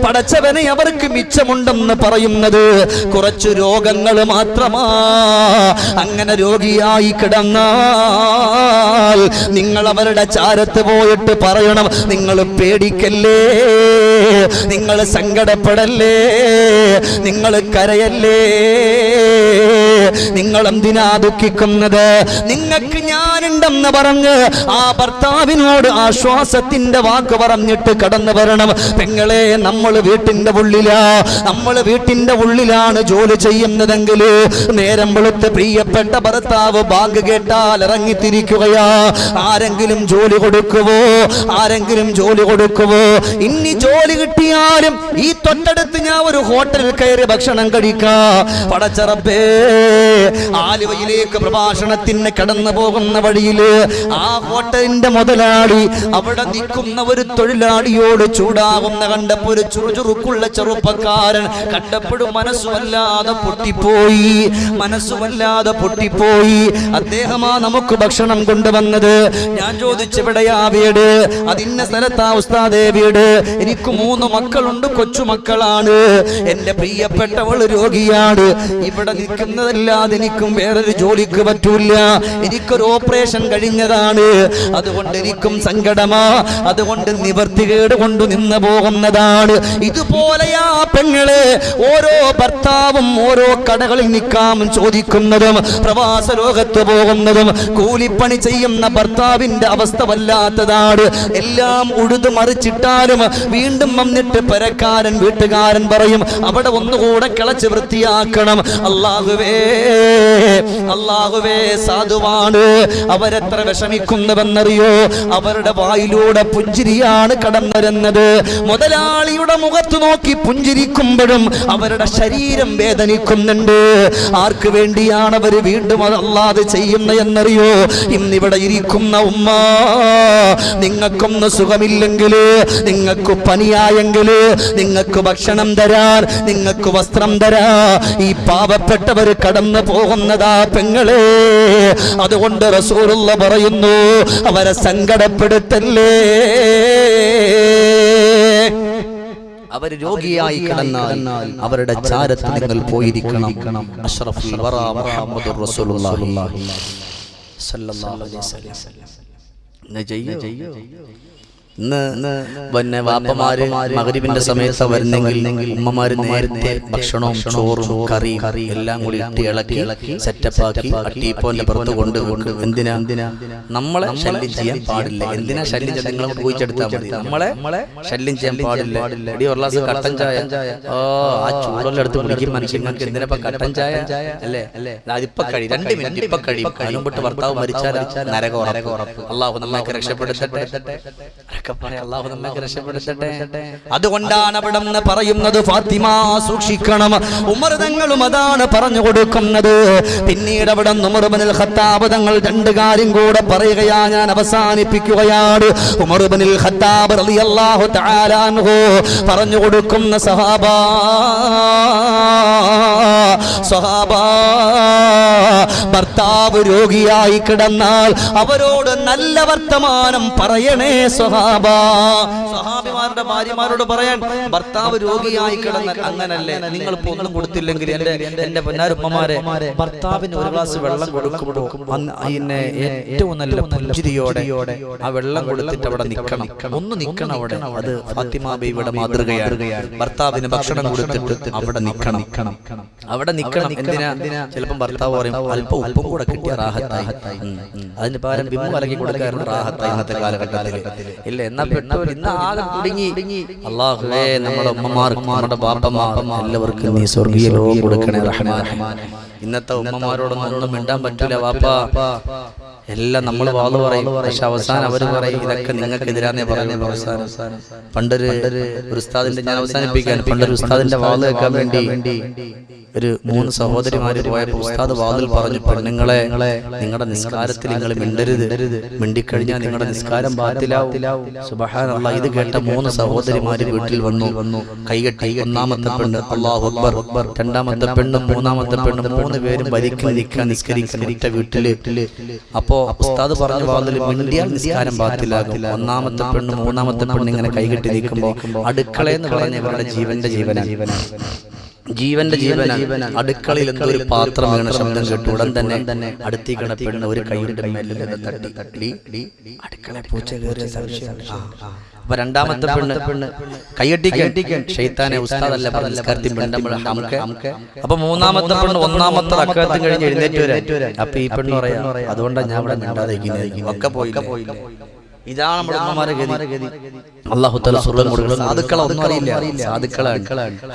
പടച്ചവനെ, അവർക്ക് മിച്ചമുണ്ടെന്ന് പറയുന്നത് കുറച്ചു രോഗങ്ങൾ മാത്രമാ. അങ്ങനെ രോഗിയായി കിടന്നാൽ നിങ്ങൾ അവരുടെ ചാരത്ത് പോയിട്ട് പറയണം, നിങ്ങൾ പേടിക്കല്ലേ, നിങ്ങൾ സങ്കടപ്പെടല്ലേ, നിങ്ങൾ കരയല്ലേ. നിങ്ങൾ എന്തിനാ ദുഃഖിക്കുന്നത്? നിങ്ങൾക്ക് ഞാനുണ്ടെന്ന് പറഞ്ഞ് ആ ഭർത്താവിനോട് ആശ്വാസത്തിന്റെ വാക്ക് പറഞ്ഞിട്ട് കടന്നു വരണം. പെങ്ങളെ, നമ്മൾ വീട്ടിന്റെ ഉള്ളിലാണ് ജോലി ചെയ്യുന്നതെങ്കിൽ നേരം വെളുത്ത് പ്രിയപ്പെട്ട ഭർത്താവ് ബാങ്ക് കേട്ടാൽ ഇറങ്ങിത്തിരിക്കുകയാ. ആരെങ്കിലും ജോലി കൊടുക്കുവോ? ഇനി ജോലി കിട്ടിയാലും ഈ തൊട്ടടുത്ത് ഞാൻ ഒരു ഹോട്ടലിൽ കയറി ഭക്ഷണം കഴിക്കാം. പടച്ച റബ്ബേ, ആലുവയിലേക്ക് പ്രഭാഷണത്തിന് കടന്നു പോകുന്ന വഴിയില് ആ ഹോട്ടലിന്റെ മുതലാളി അവിടെ നിൽക്കുന്ന ഒരു തൊഴിലാളിയോട് ചൂടാകുന്ന കണ്ടപ്പോൾ ഒരു ചുറുചുറുക്കുള്ള ചെറുപ്പക്കാരൻ കണ്ടപ്പോഴും മനസ്സുവല്ലാതെ പൊട്ടിപ്പോയി. അദ്ദേഹമാ നമുക്ക് ഭക്ഷണം കൊണ്ടുവന്നത്. ഞാൻ ചോദിച്ചു, എവിടെയാ വീട്? അതിന്ന സ്ഥലത്താ ഉസ്താദേ വീട്. എനിക്ക് 3 മക്കളുണ്ട്, കൊച്ചുമക്കളാണ്. എന്റെ പ്രിയപ്പെട്ടവൾ രോഗിയാണ്. ഇവിടെ നിൽക്കുന്നതല്ലാതെ എനിക്കും വേറൊരു ജോലിക്ക് പറ്റൂല. എനിക്കൊരു ഓപ്പറേഷൻ കഴിഞ്ഞതാണ്. അതുകൊണ്ട് എനിക്കും സങ്കടമാ. അതുകൊണ്ട് നിവർത്തികേട് കൊണ്ട് നിന്ന് പോകുന്നതാണ്. ഇതുപോലെയാ പെങ്ങളെ ഓരോ ഭർത്താവും ഓരോ കടകളിൽ നിൽക്കാൻ ചോദിക്കുന്നതും പ്രവാസ ലോകത്ത് പോകുന്നതും. കൂലിപ്പണി ചെയ്യുന്ന ഭർത്താവിന്റെ അവസ്ഥ വല്ലാത്തതാണ്. എല്ലാം ഉഴുതു മറിച്ചിട്ടാലും വീണ്ടും വന്നിട്ട് പരക്കാരൻ വീട്ടുകാരൻ പറയും അവിടെ ഒന്നുകൂടെ കിളച്ച് വൃത്തിയാക്കണം. അല്ലാഹുവേ സാധുവാണ്. അവരെത്ര വിഷമിക്കുന്നുവെന്നറിയോ? അവരുടെ വായിലൂടെ പുഞ്ചിരിയാണ് കടന്നിരുന്നത്. മുതലാളിയുടെ മുഖത്ത് നോക്കി പുഞ്ചിരിക്കുമ്പോഴും അവരുടെ ശരീരം വേദനിക്കുന്നുണ്ട്. ആർക്ക് വേണ്ടിയാണ് അവർ വീണ്ടും അതല്ലാതെ ചെയ്യുന്ന എന്നറിയോ? ഇന്നിവിടെ ഇരിക്കുന്ന ഉമ്മ, നിങ്ങൾക്കൊന്ന് സുഖമില്ലെങ്കിൽ, നിങ്ങൾക്ക് പനിയായെങ്കിൽ, നിങ്ങൾക്ക് ഭക്ഷണം തരാൻ, നിങ്ങൾക്ക് വസ്ത്രം തരാ ഈ പാവപ്പെട്ടവർ കടന്നു പോകുന്നതാ പെങ്ങളെ. അതുകൊണ്ട് റസൂലുള്ള പറയുന്നു, അവരെ സങ്കടപ്പെടുത്തല്ലേ. അവർ രോഗിയായി കിടന്നാൽ അവരുടെ ചാരത്ത് നിങ്ങൾ പോയിരിക്കണം. അഷ്റഫുൽ വറ മുഹമ്മദുർ റസൂലുള്ളാഹി സ്വല്ലല്ലാഹു അലൈഹി വസല്ലം. ഇന്ന് പിന്നെ വാപ്പമാര് മഗ്രിബിന്റെ സമയത്ത് വരുന്നെങ്കിൽ ഉമ്മമാര് നേരത്തെ ഭക്ഷണവും ചോറും കറിയും എല്ലാം കൂടി ഇട്ട് ഇളക്കി സെറ്റപ്പാക്കി ടീപ്പോന്റെ പുറത്ത് കൊണ്ടുപോകും. എന്തിനാ? നമ്മളെ ശല്യം ചെയ്യാൻ പാടില്ല. എന്തിനാ ശല്യം ചെയ്യാൻ? നിങ്ങൾ പോയിച്ചെടുത്താൽ മതി. നമ്മളെ ശല്യം ചെയ്യാൻ പാടില്ല. എടി ഒരു ഗ്ലാസ് കട്ടൻ ചായ, ആ ചൂടെടുത്ത് കുടിക്കും മനുഷ്യന്മാർക്ക്. എന്തിനാ കട്ടൻ ചായ? അല്ലേ? അതിപ്പോ കഴിയും, 2 മിനിറ്റ് ഇപ്പൊ കഴിയും. അതിനുമ്പിട്ട് ഭർത്താവ് മരിച്ചാൽ നരകം ഉറപ്പ്. അല്ലാഹു നമ്മെ രക്ഷപ്പെടുത്തട്ടെ. അതുകൊണ്ടാണ് അവിടെ നിന്ന് പറയുന്നത്, ഫാത്തിമ സൂക്ഷിക്കണം. ഉമർ തങ്ങളും അതാണ് പറഞ്ഞു കൊടുക്കുന്നത്. പിന്നീട് അവിടെ ഉമർ ഇബ്നുൽ ഖത്താബ് തങ്ങൾ 2 കാര്യം കൂടെ പറയുകയാ. ഞാൻ അവസാനിപ്പിക്കുകയാണ്. ഉമർ ഇബ്നുൽ ഖത്താബ് റളിയല്ലാഹു തആല അൻഹു പറഞ്ഞു കൊടുക്കുന്ന സഹാബ ഭർത്താവ് രോഗിയായി കിടന്നാൽ അവരോട് നല്ല വർത്തമാനം പറയണേ സ്വഹാബിമാരുടെ ഭാര്യമാരോട് പറയാൻ. ഭർത്താവ് രോഗിയായി കിടന്നാൽ അങ്ങനല്ലേ, നിങ്ങൾ ഒന്നും കൊടുത്തില്ലെങ്കിൽ എന്റെ പൊന്നാരുമ്മമാരെ ഭർത്താവിന് ഒരു ഗ്ലാസ് വെള്ളം കൊടുക്കുമ്പോൾ ഏറ്റവും നല്ല പുഞ്ചിരിയോടെ ആ വെള്ളം കൊടുത്തിട്ട് അവിടെ നിൽക്കണം. ഒന്ന് നിൽക്കണം അവിടെ. അത് ഫാത്തിമ ബീവിയുടെ മാതൃകയാണ്. ഭർത്താവിന് ഭക്ഷണം കൊടുത്തിട്ട് അവിടെ നിൽക്കണം. എന്തിനാ? ചിലപ്പം ഭർത്താവ് പറയും അല്പം ഉപ്പും കൂടെ കിട്ടിയ റാഹത്തായി. അതിന് പകരം വിമ്മു കലക്കി കൊടുക്കാറുണ്ട് റാഹത്തായി ഇന്നത്തെ കാലഘട്ടത്തിൽ. ഇല്ല, എന്നാ പെട്ടവർ ഇന്ന് ആകെ കുടുങ്ങി. അല്ലാഹുവേ, നമ്മുടെ ഉമ്മമാർക്കും നമ്മുടെ ബാപ്പമാർക്കും എല്ലാവർക്കും നീ സ്വർഗീയ ലോകം കൊടുക്കണേ റഹ്മാൻ. ഇന്നത്തെ ഉമ്മമാരോടൊന്നും ഒന്നും മിണ്ടാൻ പറ്റില്ല വാപ്പാ. എല്ലാം നമ്മൾ വാള് പറയും, പക്ഷെ അവസാനം അവർ പറയും ഇതൊക്കെ നിങ്ങൾക്കെതിരാന്നേ പറയുള്ളൂ. അവസാനം പണ്ടൊരു ഉസ്താദിന്റെ, ഞാൻ അവസാനിപ്പിക്കാൻ, പണ്ടൊരു ഉസ്താദിന്റെ വാള് വെക്കാൻ വേണ്ടി ഒരു 3 സഹോദരിമാര് പോയപ്പോൾ ഉസ്താദ് വാതിൽ പറഞ്ഞു, പെണ്ണുങ്ങളെ നിങ്ങളുടെ നിസ്കാരത്തിൽ നിങ്ങൾ മിണ്ടരുത്. മിണ്ടിക്കഴിഞ്ഞാൽ നിങ്ങളുടെ നിസ്കാരം ബാത്തിലാവും. സുബ്ഹാനല്ലാഹ്. ഇത് കേട്ട 3 സഹോദരിമാര് വീട്ടിൽ വന്നു. കൈകെട്ടി. ഒന്നാമത്തെ പെണ്ണ് അല്ലാഹു അക്ബർ, രണ്ടാമത്തെ പെണ്ണും മൂന്നാമത്തെ പെണ്ണും 3 പേരും വരിക്ക് നിൽക്കാൻ നിസ്കരിക്കാൻ വീട്ടില്. അപ്പോ ഉസ്താദ് പറഞ്ഞ വാതിൽ മിണ്ടിയാൽ നിസ്കാരം ബാത്തിലാകും. ഒന്നാമത്തെ പെണ്ണും മൂന്നാമത്തെ പെണ്ണ് ഇങ്ങനെ കൈകെട്ടി നിൽക്കുമ്പോ അടുക്കളയെന്ന് പറഞ്ഞ ഇവരുടെ ജീവന്റെ ജീവനാണ്. ജീവന്റെ ജീവന. അടുക്കളയിൽ എന്തോ ഒരു പാത്രം വീണ ശബ്ദം കേട്ടു. ഉടൻ തന്നെ അടുത്തേക്കണ പെണ്ണ് ഒരു കൈയുടെ മേലിൽ തട്ടി അടുക്കള പൂച്ച കയറിയ സംശയം. അപ്പൊ രണ്ടാമത്തെ പെണ്ണ് കൈയട്ടിക്കാൻ ശൈത്താനെ ഉസ്താദല്ല പറഞ്ഞ്. അപ്പൊ മൂന്നാമത്തെ പെണ്ണ് ഒന്നാമത്തെ റക്അത്തും കഴിഞ്ഞ് എഴുന്നേറ്റ് വരാൻ. അപ്പൊ ഈ പെണ്ണ് പറയാ അതുകൊണ്ടാണ് ഞാൻ ഇവിടെ മിണ്ടാതെ ഒക്കെ പോയില്ല. ഇതാണ് നമ്മുടെ ഉമ്മമാരെ ഗതി. അല്ലാഹു തആല സ്വർഗ്ഗം കൊടുക്കുന്ന സാധുക്കളെ ഒന്നും അറിയില്ല. സാധുക്കളാണ്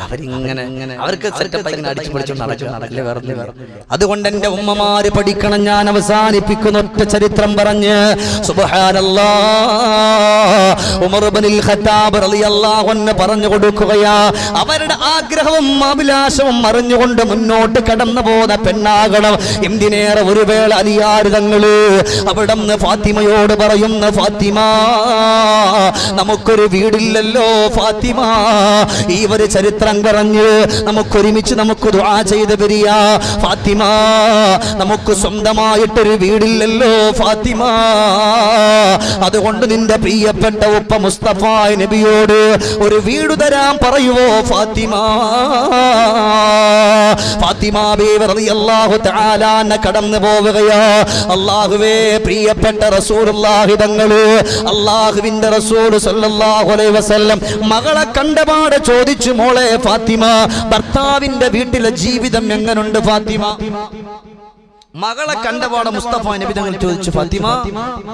അവരിങ്ങനെ അവർക്ക് സെറ്റപ്പ് ഇങ്ങനെ അടിച്ചു പിടിച്ചു നടക്കില്ല വേറെ. അതുകൊണ്ട് എന്റെ ഉമ്മമാര് പഠിക്കണം. ഞാൻ അവസാനിപ്പിക്കുന്ന ഒറ്റ ചരിത്രം പറഞ്ഞ് സുബ്ഹാനല്ലാഹ്, ഉമർ ഇബ്നുൽ ഖത്താബ് റളിയല്ലാഹു അൻഹു പറഞ്ഞു കൊടുക്കുകയാ. അവരുടെ ആഗ്രഹവും അഭിലാഷവും അറിഞ്ഞുകൊണ്ട് മുന്നോട്ട് കടന്നു പോകുന്ന പെണ്ണാകണം. എന്തിനേറെ ഒരു വേള അലിയാർ തങ്ങള് അവിടുന്ന് ഫാത്തിമയോട് പറയുന്ന, ഫാത്തിമ നമുക്കൊരു വീടില്ലല്ലോ ഫാത്തിമ, ഈ ഒരു ചരിത്രം പറഞ്ഞ് നമുക്കൊരുമിച്ച് നമുക്ക് ദുആ ചെയ്ത് വരിക. ഫാത്തിമ നമുക്ക് സ്വന്തമായിട്ടൊരു വീടില്ലല്ലോ ഫാത്തിമ, അതുകൊണ്ട് നിന്റെ പ്രിയപ്പെട്ട ഉപ്പ മുസ്തഫ നബിയോട് ഒരു വീട് തരാൻ പറയുവോ ഫാത്തിമ. ഫാത്തിമ ബീവി റളിയല്ലാഹു തആല അൻഹ കടന്നു പോവുകയാ. അല്ലാഹുവേ, പ്രിയപ്പെട്ട റസൂലുള്ളാഹി തങ്ങള്, അല്ലാഹുവിന്റെ റസൂൽ സല്ലല്ലാഹു അലൈഹി വസല്ലം മകളെ കണ്ടപാടെ ചോദിച്ചു, മോളെ ഫാത്തിമ, ഭർത്താവിന്റെ വീട്ടിലെ ജീവിതം എങ്ങനുണ്ട് ഫാത്തിമ? മകളെ കണ്ടപാടെ മുസ്തഫ നബി തങ്ങൾ ചോദിച്ചു, ഫാത്തിമ,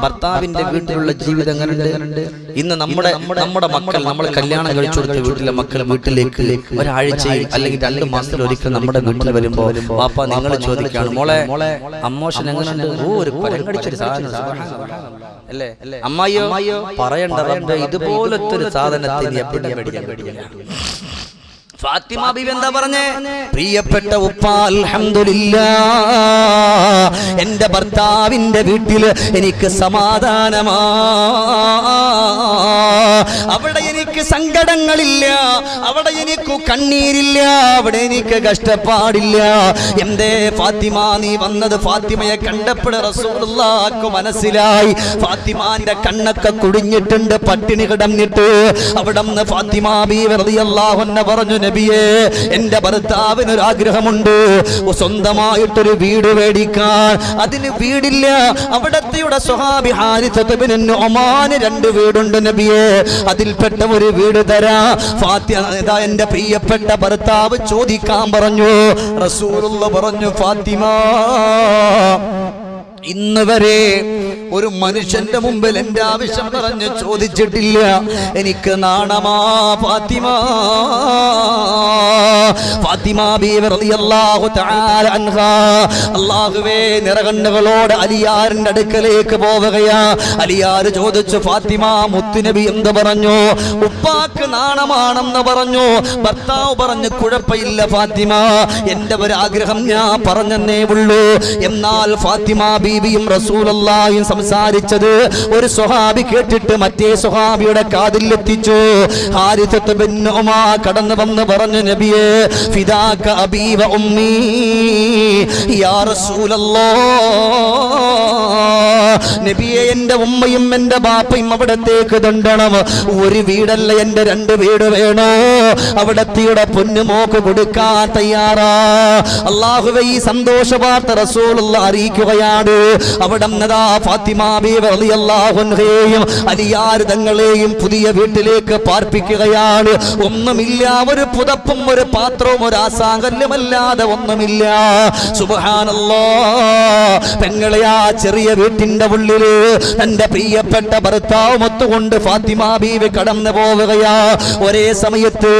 ഭർത്താവിന്റെ വീട്ടിലുള്ള ജീവിതം എങ്ങനെയുണ്ട്? ഇന്ന് നമ്മുടെ മക്കൾ, നമ്മൾ കല്യാണം കഴിച്ചു കൊടുത്ത വീട്ടിലെ മക്കൾ വീട്ടിലേക്ക് ഒരാഴ്ചയിൽ അല്ലെങ്കിൽ 2 മാസത്തിൽ ഒരിക്കൽ നമ്മുടെ വീട്ടിൽ വരുമ്പോ പാപ്പ നിങ്ങൾ ചോദിക്കാണ്, മോളെ അമ്മോഷൻ എങ്ങനെയുണ്ട്? ഒരു പരം കടിച്ചൊരു സാധനം അല്ലേ? അമ്മായിയോ പറയണ്ട റബ്ബേ, ഇതുപോലത്തെ ഒരു സാധനത്തിന് എപ്പോഴും പേടിക്കാൻ. ഫാത്തിമ ബീവി എന്താ പറഞ്ഞേ? പ്രിയപ്പെട്ട ഉപ്പ, അൽഹംദുലില്ലാഹ്, എന്റെ ഭർത്താവിന്റെ വീട്ടില് എനിക്ക് സമാധാനമാ, അവിടെ എനിക്ക് സങ്കടങ്ങളില്ല, അവിടെ എനിക്ക് കണ്ണീരില്ല, അവിടെ എനിക്ക് കഷ്ടപ്പാടില്ല. എന്തേ ഫാത്തിമ നീ വന്നത്? ഫാത്തിമയെ കണ്ടപ്പോൾ റസൂലുള്ളാഹിക്ക് മനസ്സിലായി ഫാത്തിമാന്റെ കണ്ണൊക്കെ കുടിഞ്ഞിട്ടുണ്ട്, പട്ടിണി കിടന്നിട്ട്. അവിടുന്ന് ഫാത്തിമ ബീവി റളിയല്ലാഹു അൻഹ പറഞ്ഞു, നബിയേ, എന്റെ ഭർത്താവിനൊരു ആഗ്രഹമുണ്ട്, സ്വന്തമായിട്ടൊരു വീട് മേടിക്കാൻ. അതിന് വീടില്ല. അവിടത്തെയുടെ സ്വഹാബി ഹാരിസത്ത് ഇബ്നു നുഅ്മാൻ 2 വീടുണ്ട് നബിയേ, അതിൽപ്പെട്ട ഒരു വീട് തരാ. ഫാത്തിമ എന്റെ പ്രിയപ്പെട്ട ഭർത്താവ് ചോദിക്കാൻ പറഞ്ഞു. റസൂലുള്ളാഹി പറഞ്ഞു, ഫാത്തിമ, ഇന്ന് വരെ ഒരു മനുഷ്യന്റെ മുമ്പിൽ എന്റെ ആവശ്യം പറഞ്ഞ് ചോദിച്ചിട്ടില്ല. എനിക്ക് നാണമാ ഫാത്തിമ. ഫാത്തിമ ബീവി റളിയല്ലാഹു തആല അൻഹാ അല്ലാഹുവേ നിറകണ്ണുകളോട് അലിയാറിന്റെ അടുക്കലേക്ക് പോവുകയാ. അലിയാർ ചോദിച്ചു, ഫാത്തിമ, മുത്തുനബി എന്ത് പറഞ്ഞു? ഉപ്പാക്ക് നാണമാണെന്ന് പറഞ്ഞു. ഭർത്താവ് പറഞ്ഞു, കുഴപ്പമില്ല ഫാത്തിമ, എന്റെ ഒരു ആഗ്രഹം ഞാൻ പറഞ്ഞെന്നേ ഉള്ളൂ. എന്നാൽ ഫാത്തിമ ബീവിയും റസൂലുള്ളാഹിയും സംസാരിച്ചത് ഒരു സ്വഹാബി കേട്ടിട്ട് മറ്റേ സ്വഹാബിയുടെ കാതിൽ എത്തിച്ചു. ഹാരിസത്ത് ഇബ്നു നുഅ്മാൻ കടന്നു വന്ന് പറഞ്ഞു, നബിയേ, ഫിദാക അബീ വ ഉമ്മീ യാ റസൂലല്ലാഹ്, നബിയെ, എന്റെ ഉമ്മയും എന്റെ ബാപ്പയും അവിടത്തേക്ക് തണ്ടണം. ഒരു വീടല്ല, എന്റെ 2 വീട് വേണോ? അവിടത്തെയുടെ പൊന്നുമോക്ക് കൊടുക്കാൻ തയ്യാറാ. അല്ലാഹുവേ, ഈ സന്തോഷ വാർത്ത റസൂലുള്ളാഹി അറിയിക്കുകയാണ്. അവിടുന്നതാ ഫാത്തിമ ബീവി റളിയല്ലാഹു അൻഹയെയും അലിയാർ തങ്ങളെയും പുതിയ വീട്ടിലേക്ക് പാർപ്പിക്കുകയാണ്. ഒന്നുമില്ല, ഒരു പുതപ്പും ഒരു പാത്രവും ഒരു ആസാങ്കല്യമല്ലാതെ ഒന്നുമില്ല. സുബ്ഹാനല്ലാഹ്. പെങ്ങളെ ആ ചെറിയ വീട്ടിന്റെ ഉള്ളില് തന്റെ പ്രിയപ്പെട്ട ഭർത്താവ് മൊത്തുകൊണ്ട് ഫാത്തിമ ബീവി കടന്നു പോവുകയാ. ഒരേ സമയത്ത്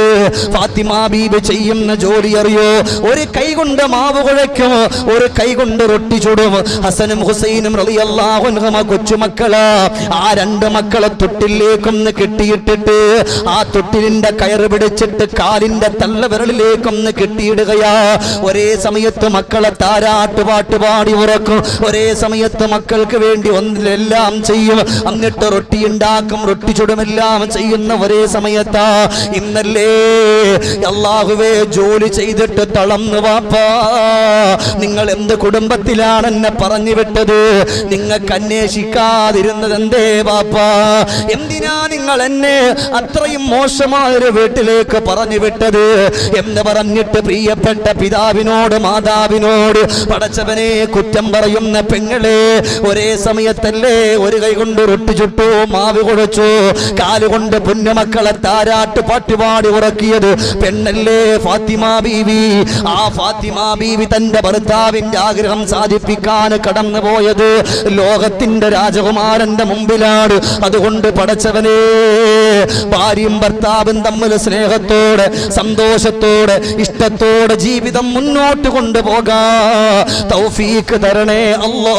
ഫാത്തിമ ബീവി ചെയ്യുന്ന ജോലി അറിയോ? ഒരു കൈ കൊണ്ട് മാവ് കുഴയ്ക്കും, ഒരു കൈ കൊണ്ട് റൊട്ടി ചുടും. ഹസനും ഹുസൈനും റളിയല്ലാഹു അൻഹുമ കൊച്ചുമക്കളാ. ആ 2 മക്കളെ തൊട്ടിലേക്കൊന്ന് കെട്ടിയിട്ടിട്ട് ആ തൊട്ടിലിന്റെ കയറ് പിടിച്ചിട്ട് കാലിന്റെ തള്ളവിരലിലേക്കൊന്ന് കെട്ടിയിടുകയാ. ഒരേ സമയത്ത് മക്കളെ താരാട്ടുപാട്ട് പാടി ഉറക്കും. ഒരേ സമയത്ത് മക്കൾക്ക് വേണ്ടി ഒന്നിലെല്ലാം ചെയ്യും. എന്നിട്ട് റൊട്ടി ഉണ്ടാക്കും, റൊട്ടി ചുടുമെല്ലാം ചെയ്യുന്ന ഒരേ സമയത്താ ഇന്നല്ലേ അല്ലാഹുവേ ജോലി ചെയ്തിട്ട് തളർന്നു വാപ്പാ, നിങ്ങൾ എന്ത് കുടുംബത്തിലാണ് എന്നെ പറഞ്ഞു വിട്ടത്? നിങ്ങൾക്ക് അന്വേഷിക്കാതിരുന്നത് എന്തേ വാപ്പാ? എന്തിനാ നിങ്ങൾ എന്നെ അത്രയും മോശമായൊരു വീട്ടിലേക്ക് പറഞ്ഞു വിട്ടത് എന്ന് പറഞ്ഞിട്ട് പ്രിയപ്പെട്ട പിതാവിനോട് മാതാവിനോട് പടച്ചവനെ കുറ്റം പറയുന്ന പെങ്ങളെ, ഒരേ സമയത്തല്ലേ ഒരു കൈ കൊണ്ട് റൊട്ടി ചുട്ടു, മാവ് കുഴച്ചു, കാലുകൊണ്ട് പൊന്നുമക്കളെ താരാട്ട് പാട്ടുപാടി ഉറക്കിയത് പെണ്ണല്ലേ ഫാത്തിമ ബീവി. ആ ഫാത്തിമ ബീവി തന്റെ ഭർത്താവിന്റെ ആഗ്രഹം സാധിപ്പിക്കാൻ കടന്നു പോയത് ലോകത്തിന്റെ രാജകുമാരന്റെ മുമ്പിലാണ്. അതുകൊണ്ട് പടച്ചവനെ, ഭാര്യയും ഭർത്താവും തമ്മിൽ സ്നേഹത്തോടെ സന്തോഷത്തോടെ ഇഷ്ടത്തോടെ ജീവിതം മുന്നോട്ട് കൊണ്ടുപോകാ തൗഫീഖ് തരണേ അല്ലാ,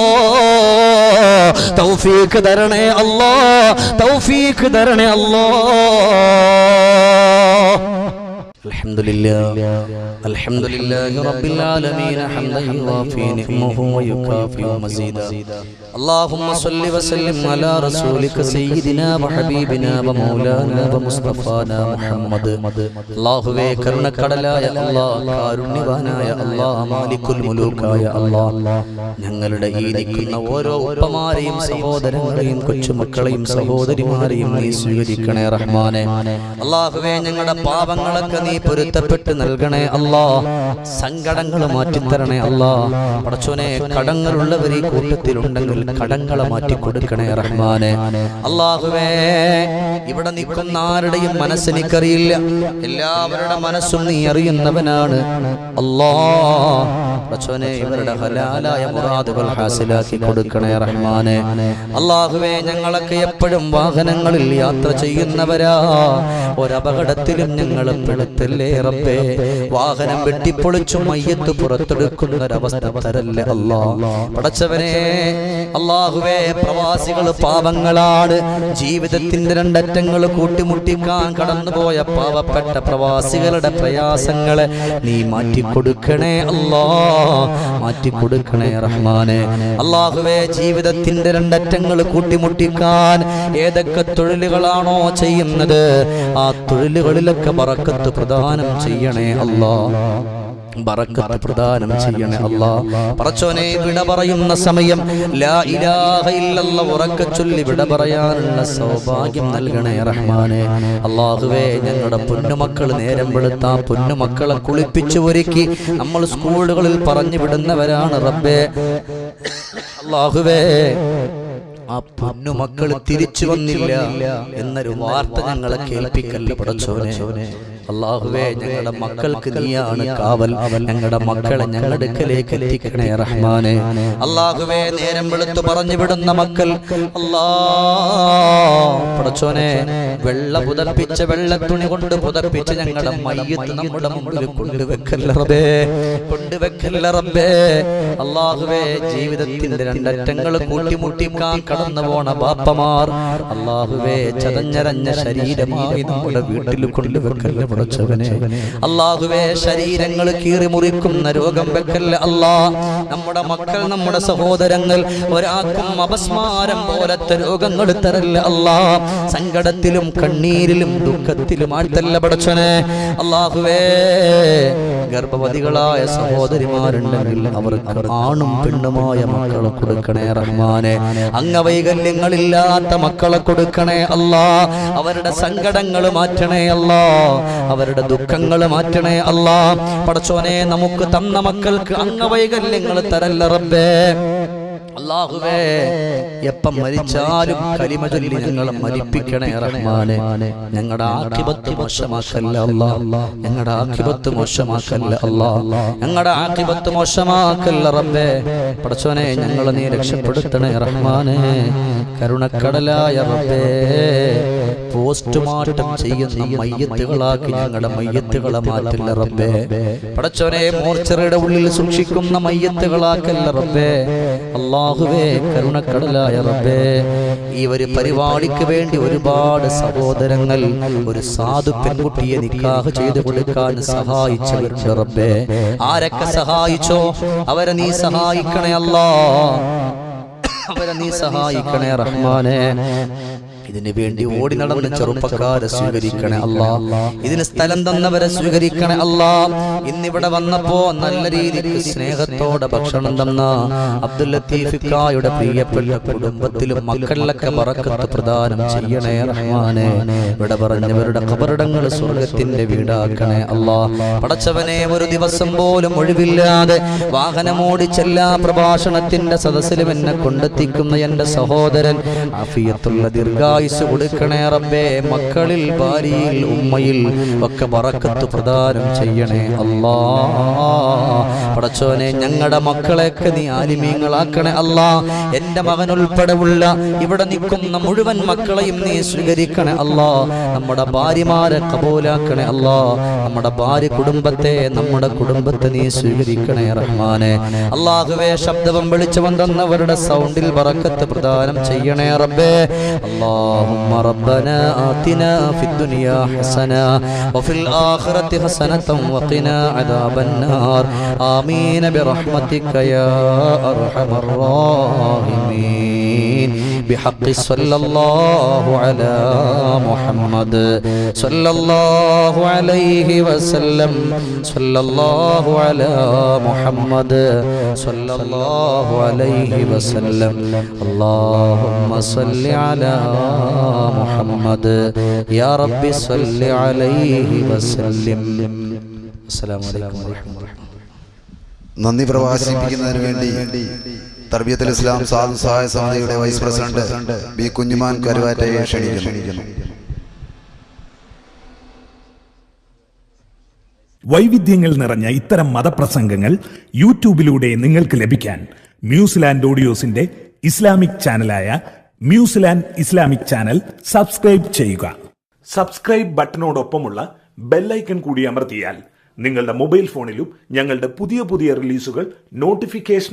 തൗഫീഖ് തരണേ അല്ലാ, തൗഫീഖ് തരണേ അല്ലാ. അൽഹംദുലില്ലാഹി റബ്ബിൽ ആലമീൻ ഹംദൻ യുവാഫി നിഅമഹു വയുകാഫി മസീദാ. اللهم صل وسلم على رسولك سيدنا وحبيبنا ومولانا ومصطفانا محمد. അല്ലാഹുവേ കരുണക്കടലായ അല്ലാഹ്, കാരുണ്യവാനായ അല്ലാഹ്, മാലിക്കുൽ മുലൂക്കായ അല്ലാഹ്, ഞങ്ങളുടെ ഈ നിൽക്കുന്ന ഓരോ ഉപ്പമാരെയും സഹോദരങ്ങളെയും കൊച്ചുമക്കളെയും സഹോദരിമാരെയും നീ സ്വീകരിക്കണേ റഹ്മാനെ. അല്ലാഹുവേ ഞങ്ങളുടെ പാപങ്ങളൊക്കെ നീ പൊരുത്തപ്പെട്ട് നൽകണേ അല്ലാഹ്, സങ്കടങ്ങൾ മാറ്റിത്തരണേ അല്ലാഹ്. പടച്ചോനെ, കടങ്ങളുള്ളവർ ഈ കൂട്ടത്തിലുണ്ടെങ്കിൽ കടങ്ങളെ മാറ്റി കൊടുക്കണേ റഹ്മാനെ. അല്ലാഹുവേ, ഇവിടെ നിൽക്കുന്ന ആരുടെയും മനസ്സെനിക്കറിയില്ല, എല്ലാവരുടെ മനസ്സും നീ അറിയുന്നവനാണ് അല്ലാഹ്. പടച്ചോനെ, ഇവരുടെ ഹലാലായ മുറാദുകൾ ഹാസിലാക്കി കൊടുക്കണേ റഹ്മാനെ. അല്ലാഹുവേ, ഞങ്ങളൊക്കെ എപ്പോഴും വാഹനങ്ങളിൽ യാത്ര ചെയ്യുന്നവരാ, ഒരപകടത്തിലും ഞങ്ങളെ പെടുത്തല്ലേ റബ്ബേ. വാഹനം വെട്ടിപ്പൊളിച്ചു മയ്യത്ത് പുറത്തെടുക്കുന്നൊരവസ്ഥ തരല്ലേ അല്ലാഹ്. പടച്ചവനെ, അല്ലാഹുവേ, പ്രവാസികൾ പാവങ്ങളാണ്. ജീവിതത്തിന്റെ രണ്ടറ്റങ്ങൾ കൂട്ടിമുട്ടിക്കാൻ കടന്നുപോയ പാവപ്പെട്ട പ്രവാസികളുടെ പ്രയാസങ്ങളെ നീ മാറ്റിക്കൊടുക്കണേ അല്ലാഹ്, മാറ്റിക്കൊടുക്കണേ റഹ്മാനെ. അല്ലാഹുവേ, ജീവിതത്തിന്റെ രണ്ടറ്റങ്ങൾ കൂട്ടിമുട്ടിക്കാൻ ഏതൊക്കെ തൊഴിലുകളാണോ ചെയ്യുന്നത് ആ തൊഴിലുകളിലൊക്കെ ബറക്കത്ത് പ്രദാനം ചെയ്യണേ അല്ലാഹ്, ബറക്കത്ത് പ്രദാനം ചെയ്യണേ അല്ലാഹ്. പടച്ചോനെ, വിട പറയുന്ന സമയം ലാ ഇലാഹ ഇല്ലല്ലാഹ് ഉറക്കെ ചൊല്ലി വിട പറയാനുള്ള സൗഭാഗ്യം നൽകണേ റഹ്മാനെ. അല്ലാഹുവേ, ഞങ്ങളുടെ പൊന്നുമക്കൾ നേരം വെളുത്താ പൊന്നുമക്കളെ കുളിപ്പിച്ചു ഒരുക്കി നമ്മൾ സ്കൂളുകളിൽ പറഞ്ഞു വിടുന്നവരാണ് റബ്ബേ. അല്ലാഹുവേ, ആ പൊന്നുമക്കൾ തിരിച്ചു വന്നില്ല എന്നൊരു വാർത്ത ഞങ്ങളെ കേൾപ്പിക്കല്ല പടച്ചോനെ. അല്ലാഹുവേ, ഞങ്ങളുടെ മക്കൾക്ക് നീയാണ് കാവൽ. ഞങ്ങളുടെ മക്കളെ ഞങ്ങളുടെ അടുക്കലേക്ക് എത്തിക്കണേ റഹ്മാനെ. അല്ലാഹുവേ, നേരം വെളുത്തു പറഞ്ഞു വിടുന്ന മക്കൾ പടച്ചോനെ, വെള്ള പുതപ്പിച്ച വെള്ളത്തുണി കൊണ്ട് പുതപ്പിച്ച് ഞങ്ങളുടെ മയ്യത്ത് നമ്മുടെ മുമ്പിൽ കൊണ്ടുവെക്കല്ല റബ്ബേ, കൊണ്ടുവെക്കല്ല റബ്ബേ. അല്ലാഹുവേ, ജീവിതത്തിന്റെ രണ്ടറ്റങ്ങൾ കൂട്ടിമുട്ടിക്കാൻ കടന്നു പോണ ബാപ്പമാർ അല്ലാഹുവേ, ചതഞ്ഞരഞ്ഞ ശരീരമായി നമ്മുടെ വീട്ടിൽ കൊണ്ടുവെക്കല്ല പടച്ചവനെ. അല്ലാഹുവേ, ശരീരങ്ങൾ കീറി മുറിക്കുന്ന രോഗം വെക്കല്ല അല്ലാഹ്. നമ്മുടെ മക്കൾ, നമ്മുടെ സഹോദരങ്ങൾ ഒരാൾക്കും അപസ്മാരം പോലത്തെ രോഗങ്ങൾ തരല്ല അല്ലാഹ്. സങ്കടത്തിലും കണ്ണീരിലും ദുഃഖത്തിലും ആഴ്ത്തല്ല പടച്ചവനെ. അല്ലാഹുവേ, ഗർഭവതികളായ സഹോദരിമാരുണ്ടെങ്കിൽ അവർക്ക് ആണും പെണ്ണുമായ മക്കളെ കൊടുക്കണേ റഹ്മാനെ. അംഗവൈകല്യങ്ങളില്ലാത്ത മക്കളെ കൊടുക്കണേ അല്ലാഹ്. അവരുടെ സങ്കടങ്ങൾ മാറ്റണേ അല്ലാഹ്, അവരുടെ ദുഃഖങ്ങൾ മാറ്റണേ അല്ലാഹ്. പടച്ചോനെ, നമുക്ക് തന്ന മക്കൾക്ക് അംഗവൈകല്യങ്ങൾ തരല്ല റബ്ബേ. അല്ലാഹുവേ, എപ്പം മരിച്ചാലും കലിമ ചൊല്ലി ഞങ്ങളെ മരിപ്പിക്കണേ റഹ്മാനെ. ഞങ്ങളുടെ ആഖിബത്ത് മോശമാക്കല്ല അല്ലാഹ്, ഞങ്ങളുടെ ആഖിബത്ത് മോശമാക്കല്ല അല്ലാഹ്, ഞങ്ങളുടെ ആഖിബത്ത് മോശമാക്കല്ല റബ്ബേ. പടച്ചോനെ, ഞങ്ങളെ നീ രക്ഷപ്പെടുത്തണേ റഹ്മാനെ. കരുണക്കടലായ റബ്ബേ, പോസ്റ്റ്മോർട്ടം ചെയ്യുന്ന മയ്യത്തുകളാക്കി ഞങ്ങളുടെ മയ്യത്തുകളെ മാറ്റില്ല റബ്ബേ. പടച്ചോനെ, മോർച്ചറിയുടെ ഉള്ളിൽ സൂക്ഷിക്കുന്ന മയ്യത്തുകളാക്കല്ല റബ്ബേ. അല്ലാഹുവേ, കരുണക്കടലായ റബ്ബേ, ഈ ഒരു പരിപാടിക്ക് വേണ്ടി ഒരുപാട് സഹോദരങ്ങൾ ഒരു സാധു പെൺകുട്ടിയെ നിക്കാഹ് ചെയ്തു കൊടുക്കാൻ സഹായിച്ചവരുണ്ട് റബ്ബേ. ആരൊക്കെ സഹായിച്ചോ അവരെ നീ സഹായിക്കണേ അല്ലാഹ്. അവരെ നീ സഹായിക്കണേ റഹ്മാനെ. ഇതിനു വേണ്ടി ഓടി നടന്ന് ചെറുപ്പക്കാരെ സ്വീകരിക്കണേ അല്ലാ. ഇതിന് സ്ഥലം തന്നവരെ സ്വീകരിക്കണേ അല്ലാ. ഇന്നിവിടെ വന്നപ്പോ നല്ല രീതിക്ക് സ്നേഹത്തോടെ ഭക്ഷണം തന്ന അബ്ദുൽ ലത്തീഫിക്കായുടെ പ്രിയപ്പെട്ട കുടുംബത്തിലും മക്കളിലൊക്കെ ബറക്കത്ത് പ്രദാനം ചെയ്യണേ റഹ്മാനെ. ഇവിടെ പറഞ്ഞവരുടെ ഖബറിടങ്ങൾ സ്വർഗത്തിന്റെ വീടാക്കണേ അല്ലാ. പടച്ചവനെ, ഒരു ദിവസം പോലും ഒഴിവില്ലാതെ വാഹനമോടിച്ചെല്ലാ പ്രഭാഷണത്തിന്റെ സദസ്സിലും എന്നെ കൊണ്ടെത്തിക്കുന്ന എന്റെ സഹോദരൻ ആഫിയത്തുള്ള ദീർഘായുസ് കൊടുക്കണേ റബ്ബേ. മക്കളിൽ, ഭാര്യയിൽ, ഉമ്മയിൽ ഒക്കെ ബറക്കത്ത് പ്രദാനം ചെയ്യണേ അല്ലാ. പടച്ചോനെ, ഞങ്ങളുടെ മക്കളെയൊക്കെ നീ ആലിമീങ്ങളാക്കണേ അല്ലാ. എന്റെ മകനുൾപ്പെടെ ഉള്ള ഇവിടെ നിൽക്കുന്ന മുഴുവൻ മക്കളെയും നീ സ്വീകരിക്കണേ അല്ലാ. നമ്മുടെ ഭാര്യമാരെ കബൂലാക്കണേ അല്ലാ. നമ്മുടെ ഭാര്യ കുടുംബത്തെ, നമ്മുടെ കുടുംബത്തെ നീ സ്വീകരിക്കണേ റഹ്മാനെ. അല്ലാഹുവേ, ശബ്ദവും വെളിച്ചവും തന്നവരുടെ സൗണ്ടിൽ ബറക്കത്ത് പ്രദാനം ചെയ്യണേ റബ്ബേ. اللهم ربنا آتنا في الدنيا حسنة وفي الآخرة حسنة وقنا عذاب النار آمين برحمتك يا أرحم الراحمين بحق صلى الله على محمد صلى الله عليه وسلم صلى الله على محمد صلى الله عليه وسلم اللهم صل على محمد يا رب صل عليه وسلم. السلام عليكم ورحمة الله. നന്ദി പ്രവാസിപ്പിക്കുന്നതിന് വേണ്ടി തർബിയത്തുൽ ഇസ്ലാം സാധു സഹായ സമിതിയുടെ വൈസ് പ്രസിഡന്റ് ബി കുഞ്ഞുമാൻ കരുവാറ്റയെ ക്ഷണിക്കുന്നു. വൈവിധ്യങ്ങൾ നിറഞ്ഞ ഇത്തരം മതപ്രസംഗങ്ങൾ യൂട്യൂബിലൂടെ നിങ്ങൾക്ക് ലഭിക്കാൻ മ്യൂസിലാൻഡ് ഓഡിയോസിന്റെ ഇസ്ലാമിക് ചാനലായ മ്യൂസിലാൻഡ് ഇസ്ലാമിക് ചാനൽ സബ്സ്ക്രൈബ് ചെയ്യുക. സബ്സ്ക്രൈബ് ബട്ടണോടൊപ്പമുള്ള ബെല്ലൈക്കൺ കൂടി അമർത്തിയാൽ നിങ്ങളുടെ മൊബൈൽ ഫോണിലും ഞങ്ങളുടെ പുതിയ റിലീസുകൾ നോട്ടിഫിക്കേഷൻ